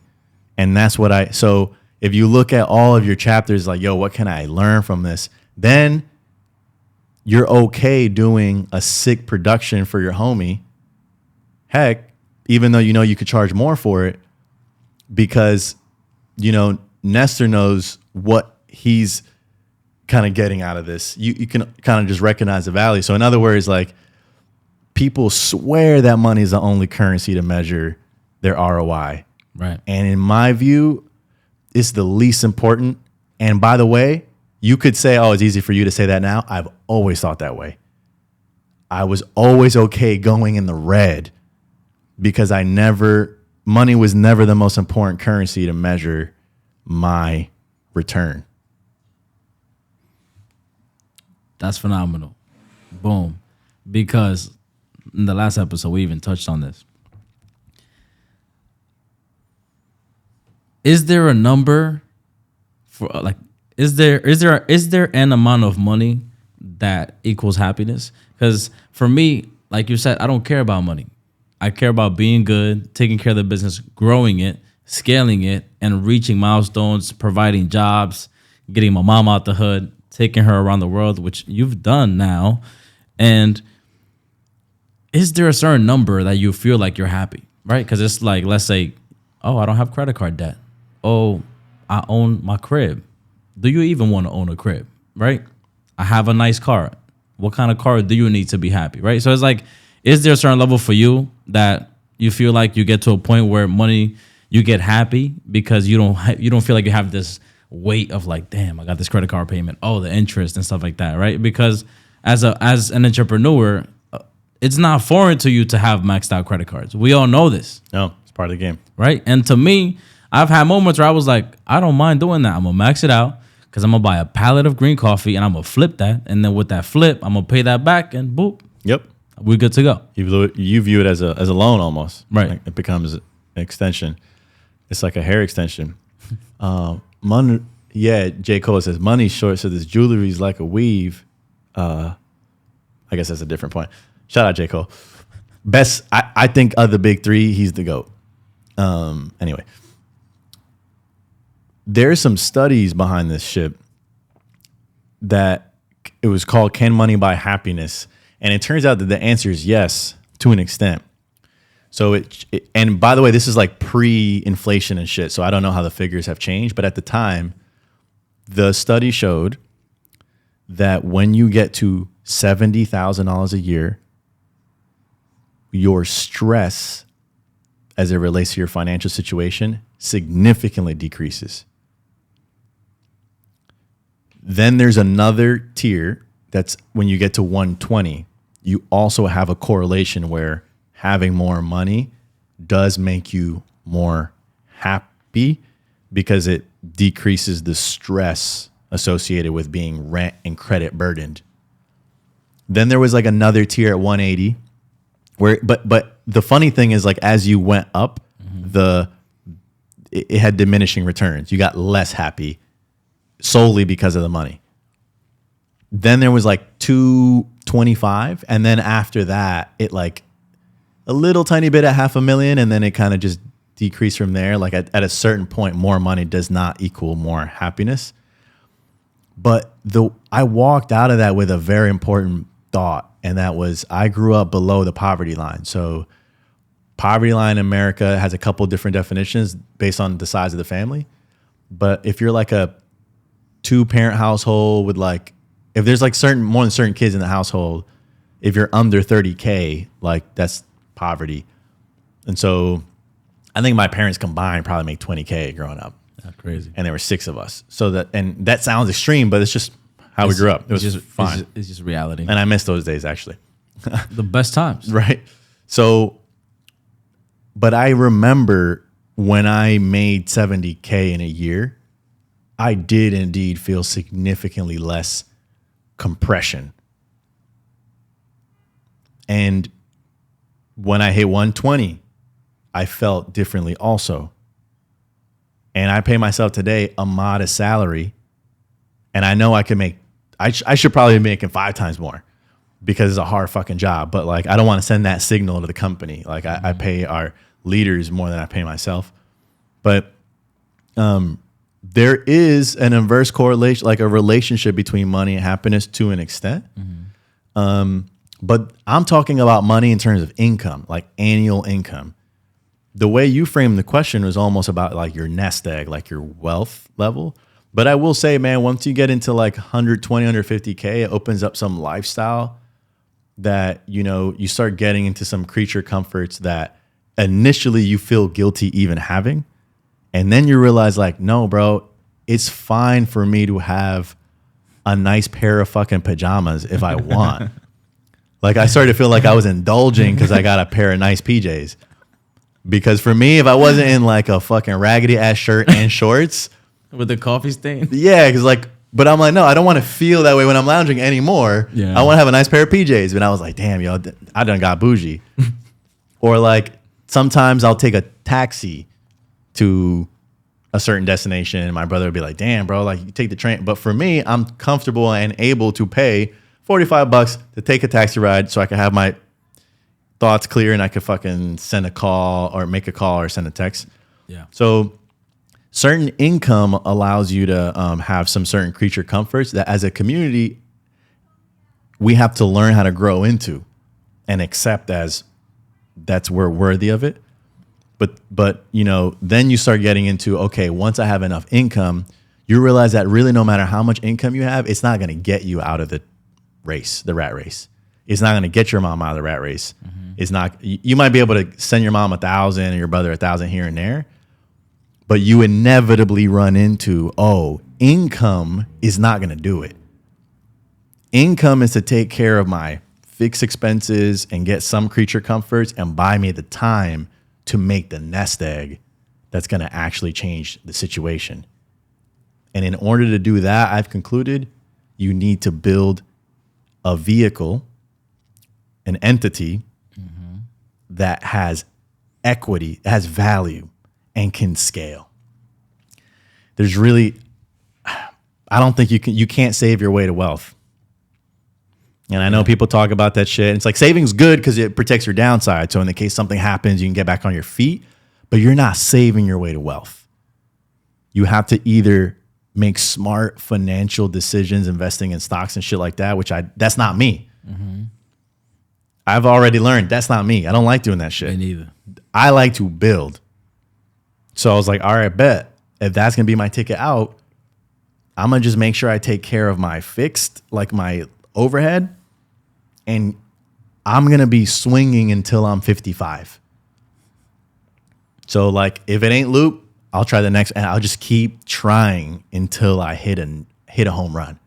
And that's what so if you look at all of your chapters, like, yo, what can I learn from this? Then you're okay doing a sick production for your homie. Heck, even though you know you could charge more for it, because, you know, Nestor knows what he's kind of getting out of this. You can kind of just recognize the value. So in other words, like, people swear that money is the only currency to measure their ROI. Right. And in my view, it's the least important. And by the way, you could say, oh, it's easy for you to say that now. I've always thought that way. I was always okay going in the red because money was never the most important currency to measure my return. That's phenomenal. Boom. Because in the last episode, we even touched on this. Is there a number for like, is there an amount of money that equals happiness? Because for me, like you said, I don't care about money. I care about being good, taking care of the business, growing it, scaling it, and reaching milestones, providing jobs, getting my mom out the hood, taking her around the world, which you've done now. And is there a certain number that you feel like you're happy, right? Because it's like, let's say, oh, I don't have credit card debt. Oh, I own my crib. Do you even want to own a crib, right? I have a nice car. What kind of car do you need to be happy, right? So it's like, is there a certain level for you that you feel like you get to a point where money, you get happy because you don't feel like you have this weight of like, damn, I got this credit card payment, oh, the interest and stuff like that, right? Because as an entrepreneur, it's not foreign to you to have maxed out credit cards. We all know this. No, it's part of the game. Right? And to me, I've had moments where I was like, I don't mind doing that. I'm going to max it out because I'm going to buy a pallet of green coffee and I'm going to flip that. And then with that flip, I'm going to pay that back and boop. Yep. We're good to go. You view it as a loan almost. Right. Like it becomes an extension. It's like a hair extension. J. Cole says, money's short, so this jewelry's like a weave. I guess that's a different point. Shout out J. Cole. Best, I think of the big three, he's the GOAT. Anyway. There's some studies behind this shit that it was called Can Money Buy Happiness? And it turns out that the answer is yes, to an extent. So and by the way, this is like pre-inflation and shit. So I don't know how the figures have changed, but at the time, the study showed that when you get to $70,000 a year, your stress as it relates to your financial situation significantly decreases. Then there's another tier that's when you get to 120, you also have a correlation where having more money does make you more happy because it decreases the stress associated with being rent and credit burdened. Then there was like another tier at 180 where, but the funny thing is like, as you went up, it had diminishing returns. You got less happy solely because of the money. Then there was like 225. And then after that, it like a little tiny bit at 500,000. And then it kind of just decreased from there. Like at a certain point, more money does not equal more happiness. But I walked out of that with a very important thought. And that was, I grew up below the poverty line. So poverty line in America has a couple different definitions based on the size of the family. But if you're like a 2-parent household with like, if there's like more than certain kids in the household, if you're under 30K, like that's poverty. And so I think my parents combined probably make 20K growing up. That's crazy. And there were 6 of us. So that sounds extreme, but it's just how we grew up. It was just fine. It's just reality. And I miss those days actually. The best times. Right. So, but I remember when I made 70K in a year, I did indeed feel significantly less compression. And when I hit 120, I felt differently also. And I pay myself today a modest salary. And I know I can make, I should probably be making 5 times more because it's a hard fucking job. But like, I don't want to send that signal to the company. Like I pay our leaders more than I pay myself. But there is an inverse correlation, like a relationship between money and happiness to an extent. But I'm talking about money in terms of income, like annual income. The way you framed the question was almost about like your nest egg, like your wealth level. But I will say, man, once you get into like 120, 150K, it opens up some lifestyle that, you know, you start getting into some creature comforts that initially you feel guilty even having. And then you realize like, no, bro, it's fine for me to have a nice pair of fucking pajamas if I want. Like I started to feel like I was indulging because I got a pair of nice PJs. Because for me, if I wasn't in like a fucking raggedy ass shirt and shorts. With the coffee stain? Yeah, because like, but I'm like, no, I don't want to feel that way when I'm lounging anymore. Yeah. I want to have a nice pair of PJs. And I was like, damn, yo, I done got bougie. Or like sometimes I'll take a taxi to a certain destination and my brother would be like, damn, bro, like you take the train. But for me, I'm comfortable and able to pay $45 to take a taxi ride so I can have my thoughts clear and I could fucking send a call or make a call or send a text. Yeah. So certain income allows you to have some certain creature comforts that as a community, we have to learn how to grow into and accept as that's we're worthy of it. But you know, then you start getting into, okay, once I have enough income, you realize that really no matter how much income you have, it's not going to get you out of the race, the rat race. It's not going to get your mom out of the rat race. It's not, you might be able to send your mom 1,000 and your brother 1,000 here and there, but you inevitably run into, oh, income is not going to do it. Income is to take care of my fixed expenses and get some creature comforts and buy me the time to make the nest egg that's going to actually change the situation. And in order to do that, I've concluded you need to build a vehicle, an entity that has equity, has value, and can scale. There's really, I don't think you can't save your way to wealth. And I know people talk about that shit. It's like saving's good because it protects your downside. So in the case something happens, you can get back on your feet, but you're not saving your way to wealth. You have to either make smart financial decisions, investing in stocks and shit like that, that's not me. I've already learned that's not me. I don't like doing that shit. Me neither. I like to build. So I was like, all right, bet. If that's going to be my ticket out, I'm going to just make sure I take care of my fixed, like my overhead. And I'm going to be swinging until I'm 55. So like, if it ain't loop, I'll try the next, and I'll just keep trying until I hit hit a home run.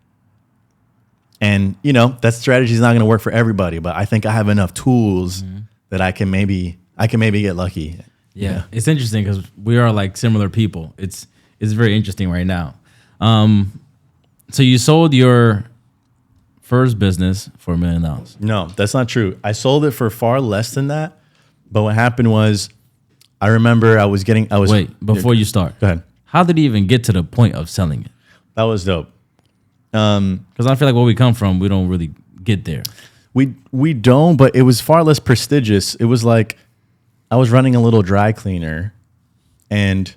And, you know, that strategy is not going to work for everybody, but I think I have enough tools that I can maybe get lucky. Yeah. It's interesting because we are like similar people. It's very interesting right now. So you sold your first business for $1 million. No, that's not true. I sold it for far less than that. But what happened was, I remember Wait, before you start. Go ahead. How did he even get to the point of selling it? That was dope. Because I feel like where we come from, we don't really get there. We don't, but it was far less prestigious. It was like I was running a little dry cleaner, and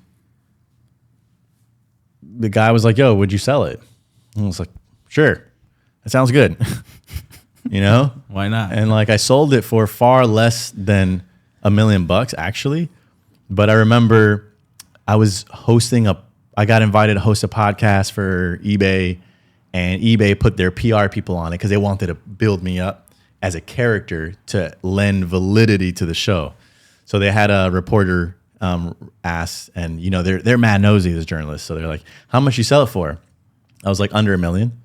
the guy was like, "Yo, would you sell it?" And I was like, "Sure, that sounds good." You know, Why not? And like I sold it for far less than $1 million actually. But I remember I got invited to host a podcast for eBay, and eBay put their PR people on it because they wanted to build me up as a character to lend validity to the show. So they had a reporter ask, and you know they're mad nosy as journalists, so they're like, "How much you sell it for?" I was like, "Under $1 million."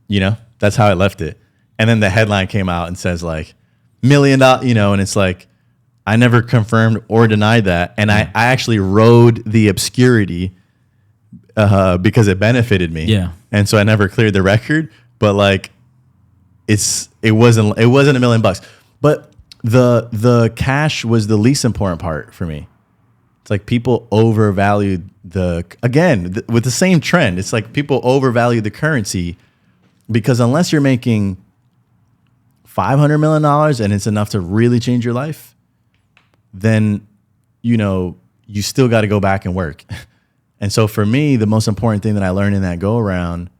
You know, that's how I left it. And then the headline came out and says like $1 million, you know, and it's like I never confirmed or denied that, and I actually rode the obscurity because it benefited me. Yeah. And so I never cleared the record, but like it wasn't $1 million, but the cash was the least important part for me. It's like people overvalued with the same trend. It's like people overvalue the currency because unless you're making $500 million and it's enough to really change your life, then, you know, you still got to go back and work. And so for me, the most important thing that I learned in that go around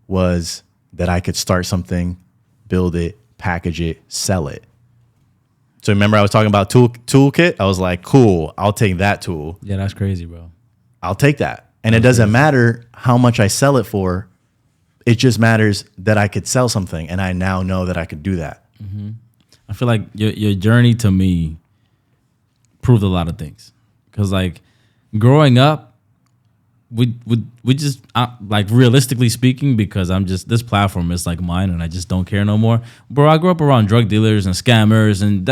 was that I could start something, build it, package it, sell it. So remember I was talking about toolkit? I was like, cool, I'll take that tool. Yeah, that's crazy, bro. I'll take that. And it doesn't matter how much I sell it for. It just matters that I could sell something. And I now know that I could do that. Mm-hmm. I feel like your journey to me proved a lot of things. Because like growing up, we just like realistically speaking, because I'm just, this platform is like mine and I just don't care no more. Bro, I grew up around drug dealers and scammers, and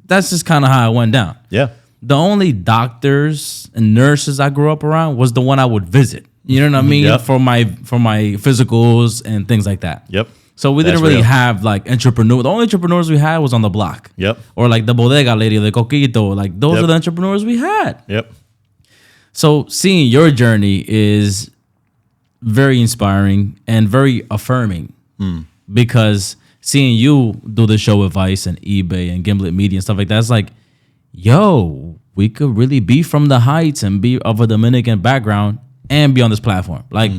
that's just kind of how I went down. Yeah. The only doctors and nurses I grew up around was the one I would visit. You know what I mean? Yep. For my physicals and things like that. Yep. So we That's didn't really real. have like entrepreneurs. The only entrepreneurs we had was on the block. Yep. Or like the bodega lady, the coquito. Like those are the entrepreneurs we had. Yep. So seeing your journey is very inspiring and very affirming because seeing you do the show with Vice and eBay and Gimlet Media and stuff like that, it's like, yo, we could really be from the heights and be of a Dominican background and be on this platform. Like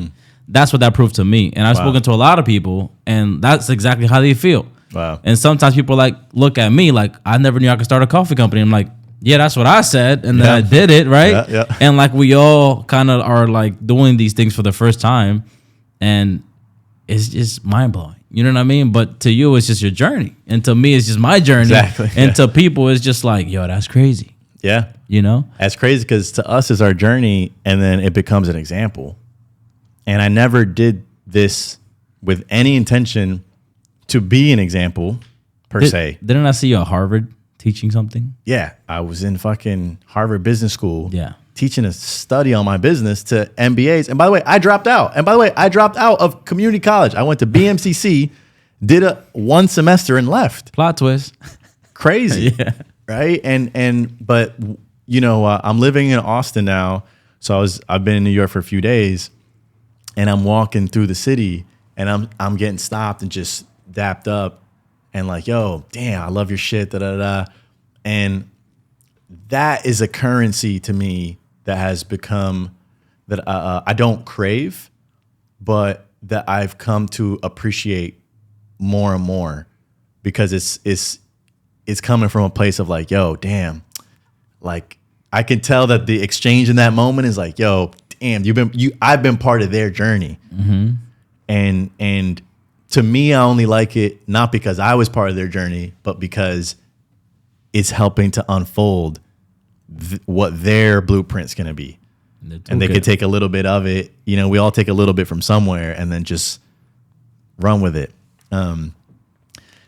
that's what that proved to me. And I've spoken to a lot of people and that's exactly how they feel. Wow. And sometimes people like look at me like, I never knew I could start a coffee company. I'm like, yeah, that's what I said. And then I did it, right? Yeah. And like we all kind of are like doing these things for the first time. And it's just mind blowing. You know what I mean? But to you, it's just your journey. And to me, it's just my journey. Exactly. And to people, it's just like, yo, that's crazy. Yeah. You know? That's crazy because to us it's our journey and then it becomes an example. And I never did this with any intention to be an example per se. Didn't I see you at Harvard teaching something? Yeah. I was in fucking Harvard Business School. Yeah. Teaching a study on my business to MBAs. And by the way, I dropped out. Of community college. I went to BMCC, did one semester and left. Plot twist. Crazy. Yeah. Right. But you know, I'm living in Austin now. So I've been in New York for a few days and I'm walking through the city and I'm getting stopped and just dapped up and like, yo, damn, I love your shit. Da, da, da. And that is a currency to me that has become that I don't crave, but that I've come to appreciate more and more because it's coming from a place of like, yo, damn, like I can tell that the exchange in that moment is like, yo, damn, I've been part of their journey. Mm-hmm. And to me, I only like it not because I was part of their journey, but because it's helping to unfold what their blueprint's going to be. and they could take a little bit of it. You know, we all take a little bit from somewhere and then just run with it.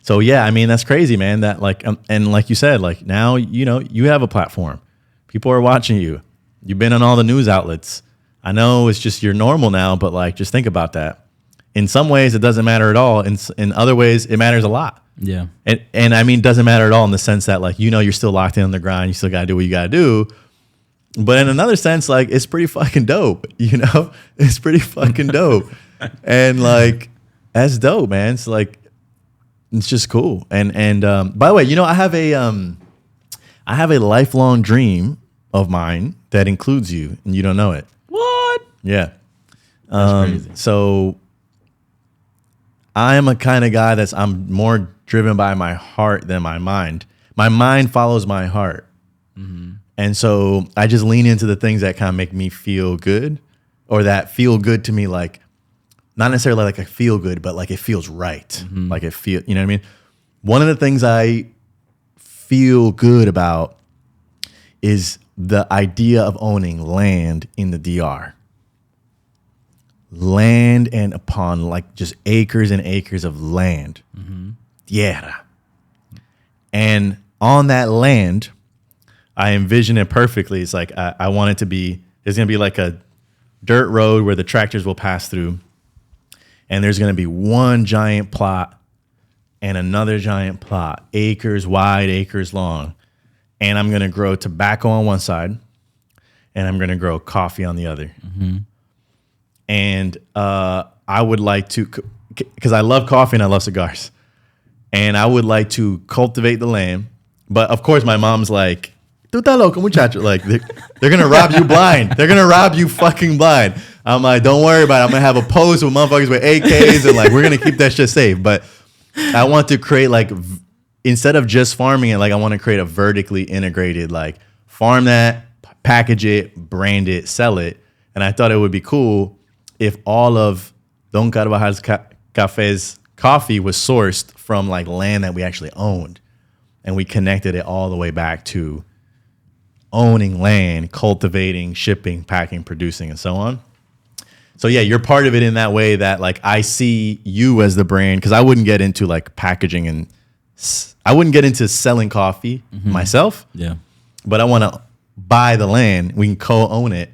So yeah, I mean, that's crazy, man. That like, and like you said, like now, you know, you have a platform. People are watching you. You've been on all the news outlets. I know it's just you're normal now, but like, just think about that. In some ways, it doesn't matter at all. In other ways, it matters a lot. Yeah. And I mean, doesn't matter at all in the sense that like, you know, you're still locked in on the grind. You still got to do what you got to do. But in another sense, like, it's pretty fucking dope. You know, it's pretty fucking dope. And like, that's dope, man. It's like, it's just cool. And by the way, you know, I have a lifelong dream of mine that includes you, and you don't know it. What? Yeah. That's crazy. So I am a kind of guy I'm more driven by my heart than my mind. My mind follows my heart. Mm-hmm. And so I just lean into the things that kind of make me feel good, or that feel good to me, like, not necessarily like I feel good, but like it feels right. Mm-hmm. Like you know what I mean? One of the things I feel good about is the idea of owning land in the DR. Land and upon, like, just acres and acres of land. Mm-hmm. Tierra. And on that land, I envision it perfectly. It's like I want it to be, there's going to be like a dirt road where the tractors will pass through. And there's going to be one giant plot and another giant plot, acres wide, acres long. And I'm going to grow tobacco on one side, and I'm going to grow coffee on the other. Mm-hmm. And I would like to, because I love coffee and I love cigars, and I would like to cultivate the land. But of course, my mom's like, "Tú estás loco, muchacho." Like, they're going to rob you blind. They're going to rob you fucking blind. I'm like, don't worry about it. I'm going to have a post with motherfuckers with AKs, and like, we're going to keep that shit safe. But I want to create, like, instead of just farming it, like, I want to create a vertically integrated, like, farm that, package it, brand it, sell it. And I thought it would be cool if all of Don Carvajal's Cafe's coffee was sourced from, like, land that we actually owned. And we connected it all the way back to owning land, cultivating, shipping, packing, producing, and so on. So yeah, you're part of it in that way that, like, I see you as the brand, because I wouldn't get into, like, packaging, and I wouldn't get into selling coffee myself. Yeah. But I want to buy the land. We can co-own it.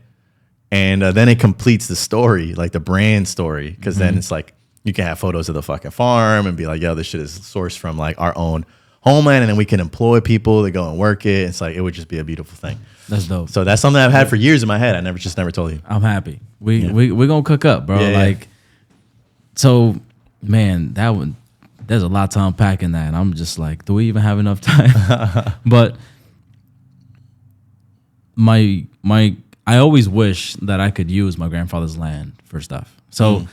And then it completes the story, like the brand story. Because then it's like, you can have photos of the fucking farm and be like, yo, this shit is sourced from, like, our own homeland. And then we can employ people to go and work it. It's like, it would just be a beautiful thing. That's dope. So that's something I've had for years in my head. I never told you. I'm happy. We're gonna cook up, bro. Yeah, like, so, man, there's a lot to unpack in that. And I'm just like, do we even have enough time? But I always wish that I could use my grandfather's land for stuff. So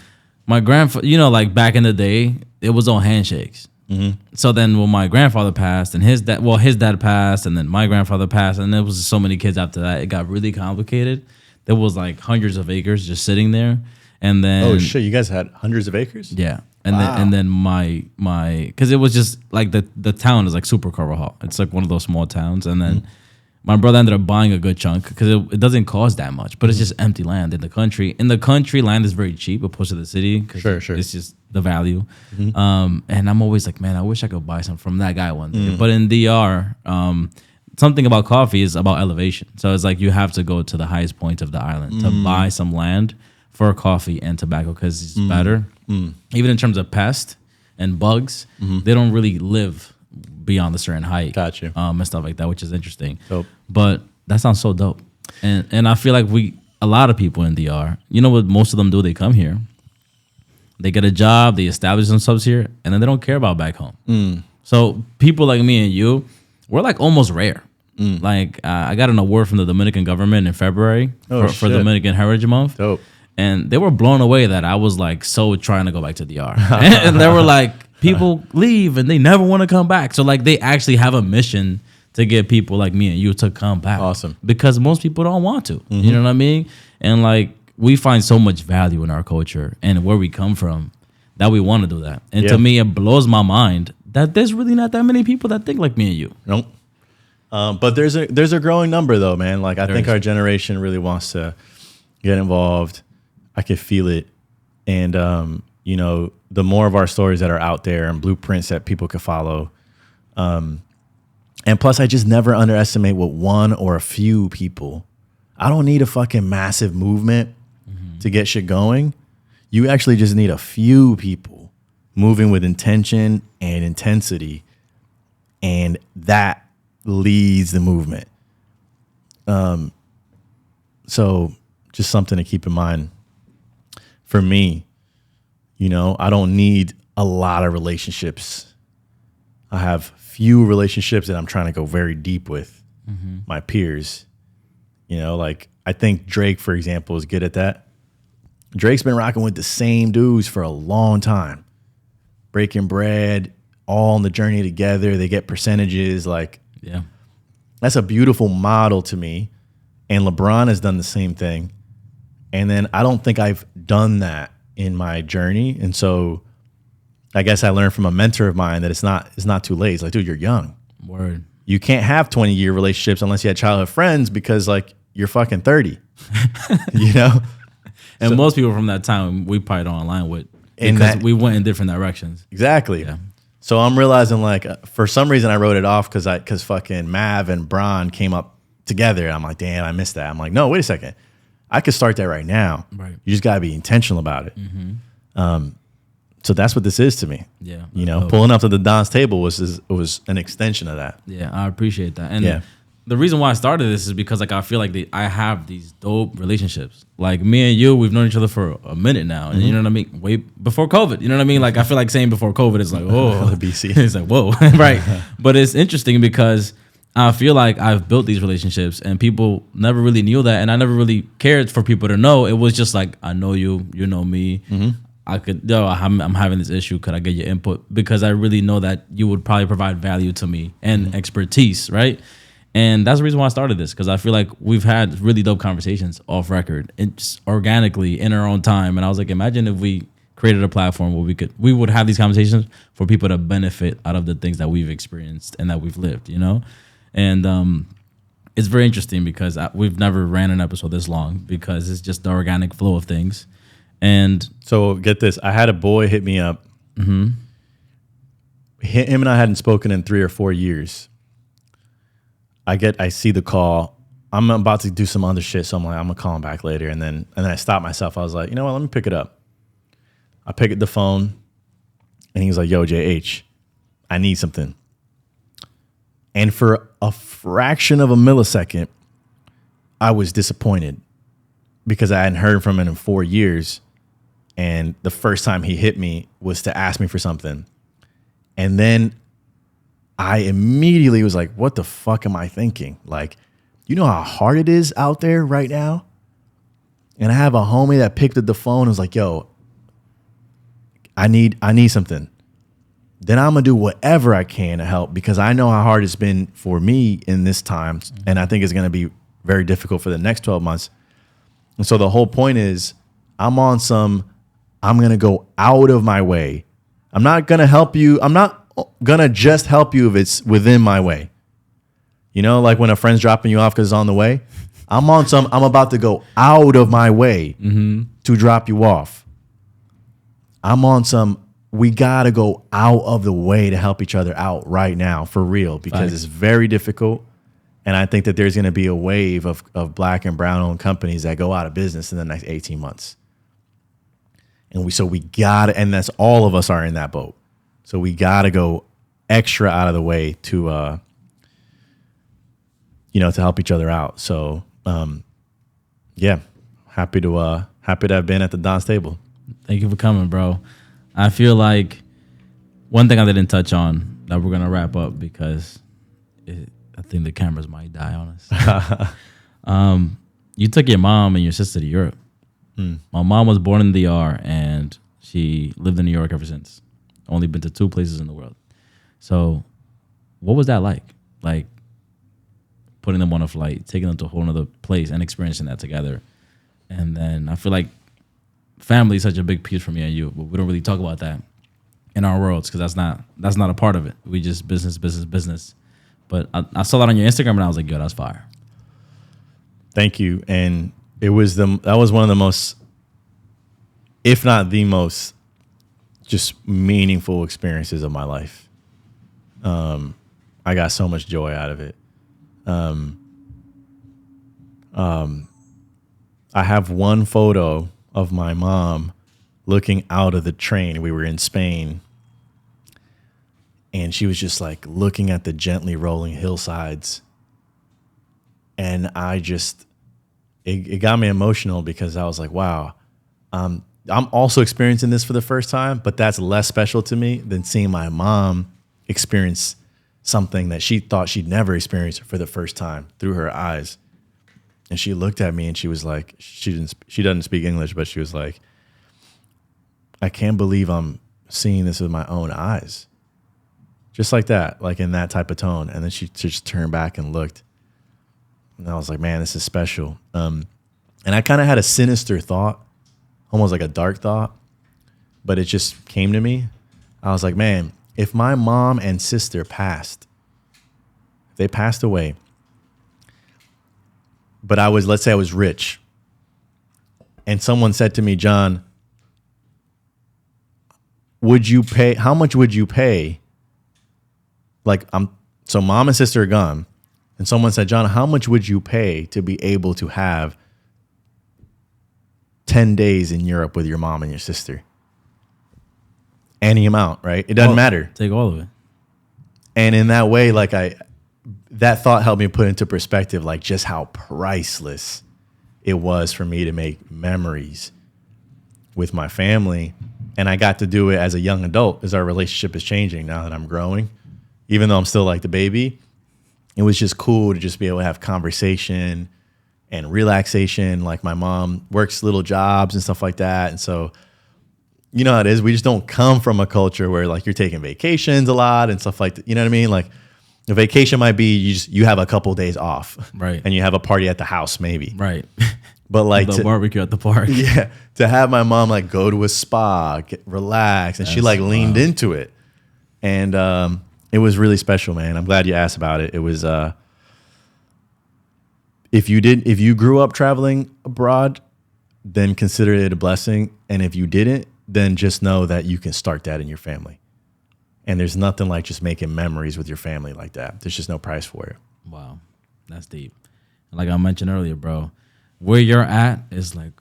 my grandfather, you know, like, back in the day, it was on handshakes. Mm-hmm. So then when my grandfather passed, and his dad passed, and then my grandfather passed, and there was so many kids after that, it got really complicated. There was, like, hundreds of acres just sitting there. And then, oh shit, you guys had hundreds of acres? Yeah. And then my because it was just like the town is like super Carvajal. It's like one of those small towns. And then my brother ended up buying a good chunk because it doesn't cost that much, but it's just empty land in the country. In the country, land is very cheap opposed to the city. Sure. It's just the value. And I'm always like, man, I wish I could buy some from that guy one day. But in DR, something about coffee is about elevation. So it's like you have to go to the highest point of the island to buy some land for coffee and tobacco because it's better. Even in terms of pest and bugs, they don't really live beyond a certain height. Gotcha. And stuff like that, which is interesting. Dope. But that sounds so dope. And I feel like a lot of people in DR, you know what most of them do? They come here, they get a job, they establish themselves here, and then they don't care about back home. So people like me and you, we're like almost rare. Like I got an award from the Dominican government in February for Dominican Heritage Month. Dope. And they were blown away that I was like so trying to go back to DR. And they were like, people leave and they never want to come back. So like they actually have a mission to get people like me and you to come back. Awesome. Because most people don't want to. You know what I mean? And like we find so much value in our culture and where we come from that we want to do that. And to me, it blows my mind that there's really not that many people that think like me and you. Nope. But there's a growing number though, man. Like I think our generation really wants to get involved. I could feel it. And, you know, the more of our stories that are out there and blueprints that people could follow. And plus, I just never underestimate what one or a few people. I don't need a fucking massive movement to get shit going. You actually just need a few people moving with intention and intensity. And that leads the movement. So just something to keep in mind. For me, you know, I don't need a lot of relationships. I have few relationships that I'm trying to go very deep with my peers. You know, like I think Drake, for example, is good at that. Drake's been rocking with the same dudes for a long time, breaking bread, all on the journey together. They get percentages. Like, Yeah. that's a beautiful model to me. And LeBron has done the same thing. And then I don't think I've done that in my journey. And so I guess I learned from a mentor of mine that it's not too late. It's like, dude, you're young. Word. You can't have 20-year relationships unless you had childhood friends because like you're fucking 30, you know? And most people from that time we probably don't align with And because that- we went in different directions. Exactly. Yeah. So I'm realizing like for some reason I wrote it off because fucking Mav and Bron came up together. I'm like, damn, I missed that. I'm like, no, wait a second. I could start that right now. Right. You just got to be intentional about it. So that's what this is to me. Yeah. You know, pulling up to the Don's table was an extension of that. Yeah, I appreciate that. And Yeah. the reason why I started this is because like I feel like I have these dope relationships. Like me and you, we've known each other for a minute now, and you know what I mean. Way before COVID, you know what I mean. Like I feel like saying before COVID is like oh BC. It's like whoa, right? But it's interesting because I feel like I've built these relationships, and people never really knew that, and I never really cared for people to know. It was just like I know you, you know me. I could, I'm having this issue. Could I get your input? Because I really know that you would probably provide value to me and expertise, right? And that's the reason why I started this, because I feel like we've had really dope conversations off record and just organically in our own time. And I was like, imagine if we created a platform where we would have these conversations for people to benefit out of the things that we've experienced and that we've lived, you know? And it's very interesting because we've never ran an episode this long because it's just the organic flow of things. And So get this. I had a boy hit me up. Him and I hadn't spoken in 3 or 4 years. I see the call. I'm about to do some other shit, so I'm like, I'm gonna call him back later. And then I stopped myself. I was like, you know what? Let me pick it up. I pick up the phone, and he was like, yo, JH, I need something. And for a fraction of a millisecond, I was disappointed because I hadn't heard from him in 4 years. And the first time he hit me was to ask me for something. And then I immediately was like, what the fuck am I thinking? Like, you know how hard it is out there right now? And I have a homie that picked up the phone and was like, yo, I need something. Then I'm going to do whatever I can to help because I know how hard it's been for me in this time. And I think it's going to be very difficult for the next 12 months. And so the whole point is I'm going to go out of my way. I'm not going to help you. I'm not going to just help you if it's within my way. You know, like when a friend's dropping you off because it's on the way. I'm about to go out of my way to drop you off. I'm on some, we got to go out of the way to help each other out right now for real because it's very difficult. And I think that there's going to be a wave of black and brown owned companies that go out of business in the next 18 months. And we got to, and that's all of us are in that boat. So we got to go extra out of the way to, to help each other out. So, yeah, happy to have been at the Don's table. thank you for coming, bro. I feel like one thing I didn't touch on that we're going to wrap up because I think the cameras might die on us. You took your mom and your sister to Europe. My mom was born in the DR and she lived in New York ever since. Only been to 2 places in the world. So what was that like? Like putting them on a flight, taking them to a whole other place and experiencing that together. And then I feel like family is such a big piece for me and you, but we don't really talk about that in our worlds because that's not a part of it. We just business. But I saw that on your Instagram and I was like, yo, that's fire. Thank you. And That was one of the most, if not the most, just meaningful experiences of my life. I got so much joy out of it. I have one photo of my mom looking out of the train. We were in Spain, and she was just like looking at the gently rolling hillsides. And it got me emotional because I was like, wow, I'm also experiencing this for the first time, but that's less special to me than seeing my mom experience something that she thought she'd never experienced for the first time through her eyes. And she looked at me and she was like, she doesn't speak English, but she was like, I can't believe I'm seeing this with my own eyes. Just like that, like in that type of tone. And then she just turned back and looked. And I was like, man, this is special. And I kind of had a sinister thought, almost like a dark thought, but it just came to me. I was like, man, if my mom and sister passed, if they passed away, but let's say I was rich, and someone said to me, John, how much would you pay? So mom and sister are gone. And someone said, John, how much would you pay to be able to have 10 days in Europe with your mom and your sister? Any amount, right? It doesn't matter. Take all of it. And in that way, that thought helped me put into perspective, like just how priceless it was for me to make memories with my family. And I got to do it as a young adult as our relationship is changing now that I'm growing. Even though I'm still like the baby, it was just cool to just be able to have conversation and relaxation. Like my mom works little jobs and stuff like that. And so, you know how it is. We just don't come from a culture where like you're taking vacations a lot and stuff like that. You know what I mean? Like a vacation might be you have a couple of days off. Right. And you have a party at the house maybe. Right. But like the barbecue at the park. Yeah. To have my mom like go to a spa, relax. And she like leaned into it. And, it was really special, man. I'm glad you asked about it. It was, if you grew up traveling abroad, then consider it a blessing. And if you didn't, then just know that you can start that in your family. And there's nothing like just making memories with your family like that. There's just no price for it. Wow. That's deep. Like I mentioned earlier, bro, where you're at is like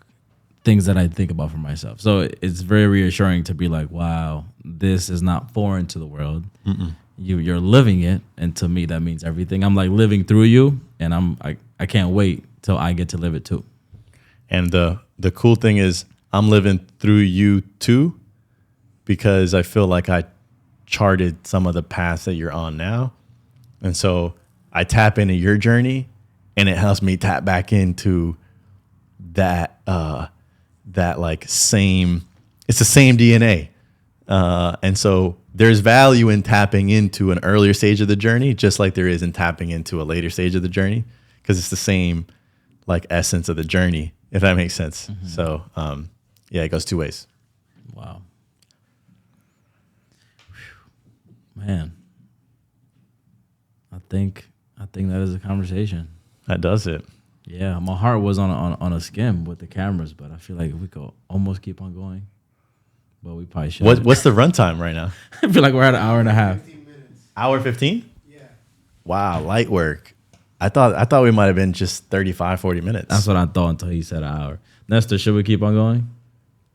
things that I think about for myself. So it's very reassuring to be like, wow, this is not foreign to the world. Mm-mm. You're living it, and to me that means everything. I'm like living through you, and I can't wait till I get to live it too. And the cool thing is I'm living through you too, because I feel like I charted some of the paths that you're on now. And so I tap into your journey, and it helps me tap back into that like same, it's the same DNA. And so there's value in tapping into an earlier stage of the journey, just like there is in tapping into a later stage of the journey, because it's the same like essence of the journey, if that makes sense. Mm-hmm. So, yeah, it goes two ways. Wow. Man, I think that is a conversation. That does it. Yeah, my heart was on a skim with the cameras, but I feel like we could almost keep on going. But we probably should. What's the runtime right now? I feel like we're at an hour and a half. 15 minutes. Hour 15? Yeah. Wow, light work. I thought we might have been just 35, 40 minutes. That's what I thought until he said an hour. Nestor, should we keep on going?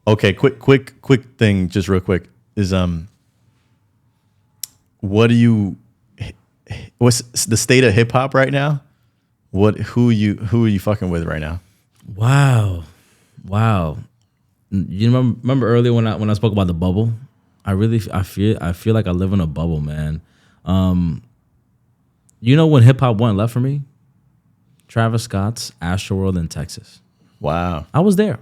Okay, quick thing, just real quick, is what's the state of hip hop right now? Who are you fucking with right now? Wow. You remember earlier when I spoke about the bubble? I feel like I live in a bubble, man. You know when hip hop went left for me? Travis Scott's Astroworld in Texas. Wow. I was there.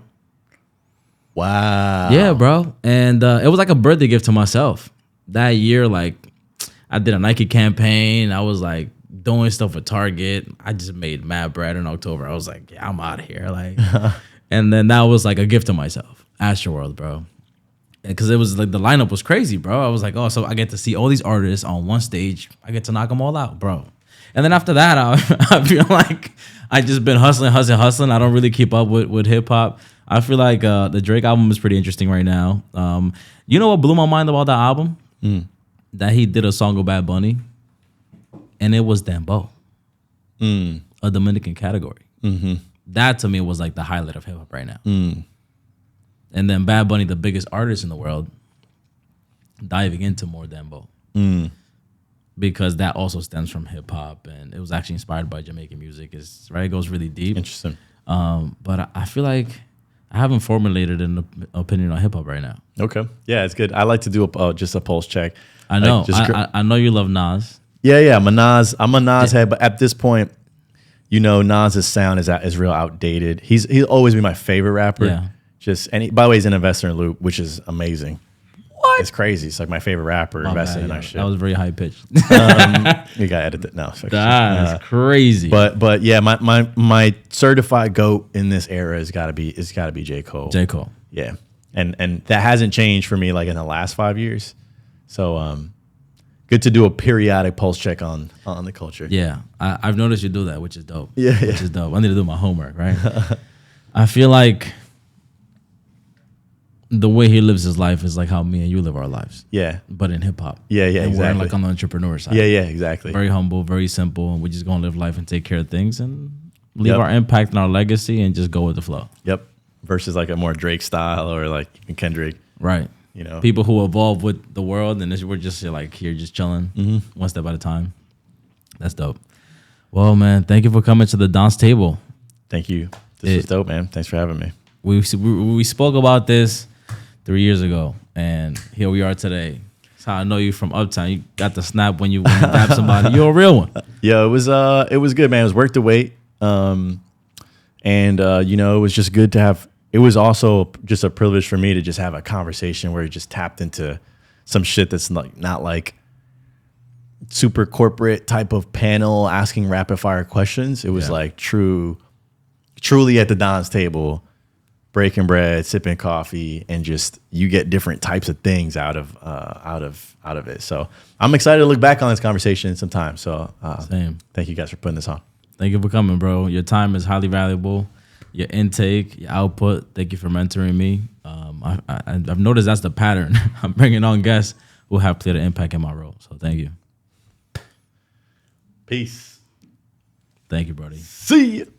Wow. Yeah, bro. And it was like a birthday gift to myself. That year, like, I did a Nike campaign. I was like doing stuff with Target. I just made mad bread in October. I was like, yeah, I'm out of here. Like, and then that was like a gift to myself. Astroworld, bro. Because it was like the lineup was crazy, bro. I was like, oh, so I get to see all these artists on one stage. I get to knock them all out, bro. And then after that, I feel like I just been hustling. I don't really keep up with hip hop. I feel like the Drake album is pretty interesting right now. You know what blew my mind about that album? That he did a song with Bad Bunny, and it was Dembo, a Dominican category. That to me was like the highlight of hip hop right now. And then Bad Bunny, the biggest artist in the world, diving into more Dembo. Because that also stems from hip hop, and it was actually inspired by Jamaican music. It goes really deep. Interesting. But I feel like I haven't formulated an opinion on hip hop right now. Okay. Yeah, it's good. I like to do just a pulse check. I know. Like I know you love Nas. Yeah. I'm a Nas head, but at this point, Nas's sound is real outdated. He'll always be my favorite rapper. Yeah. By the way, he's an investor in Loop, which is amazing. What? It's crazy. It's like my favorite rapper invested in our shit. That was very high pitched. You gotta edit that. No, That's crazy. But yeah, my certified GOAT in this era has gotta be J. Cole. J. Cole. Yeah. And that hasn't changed for me like in the last 5 years. So good to do a periodic pulse check on the culture. Yeah. I've noticed you do that, which is dope. Yeah. Which is dope. I need to do my homework, right? I feel like the way he lives his life is like how me and you live our lives. Yeah. But in hip hop. Yeah, and exactly. we're like on the entrepreneur side. Yeah, exactly. Very humble, very simple, and we're just gonna live life and take care of things and leave our impact and our legacy and just go with the flow. Yep. Versus like a more Drake style or like Kendrick. Right. People who evolve with the world, and we're just like here, just chilling, one step at a time. That's dope. Well, man, thank you for coming to the dance table. Thank you. This was dope, man. Thanks for having me. We spoke about this 3 years ago, and here we are today. That's how I know you from Uptown. You got the snap when you dap somebody. You're a real one. Yeah, it was good, man. It was worth the wait. It was just good to have. It was also just a privilege for me to just have a conversation where you just tapped into some shit that's not like super corporate type of panel asking rapid fire questions. It was like truly at the Don's table, breaking bread, sipping coffee, and just you get different types of things out of it. So I'm excited to look back on this conversation sometime. So Same. Thank you guys for putting this on. Thank you for coming, bro. Your time is highly valuable. Your intake, your output. Thank you for mentoring me. I've noticed that's the pattern. I'm bringing on guests who have played an impact in my role. So thank you. Peace. Thank you, buddy. See you.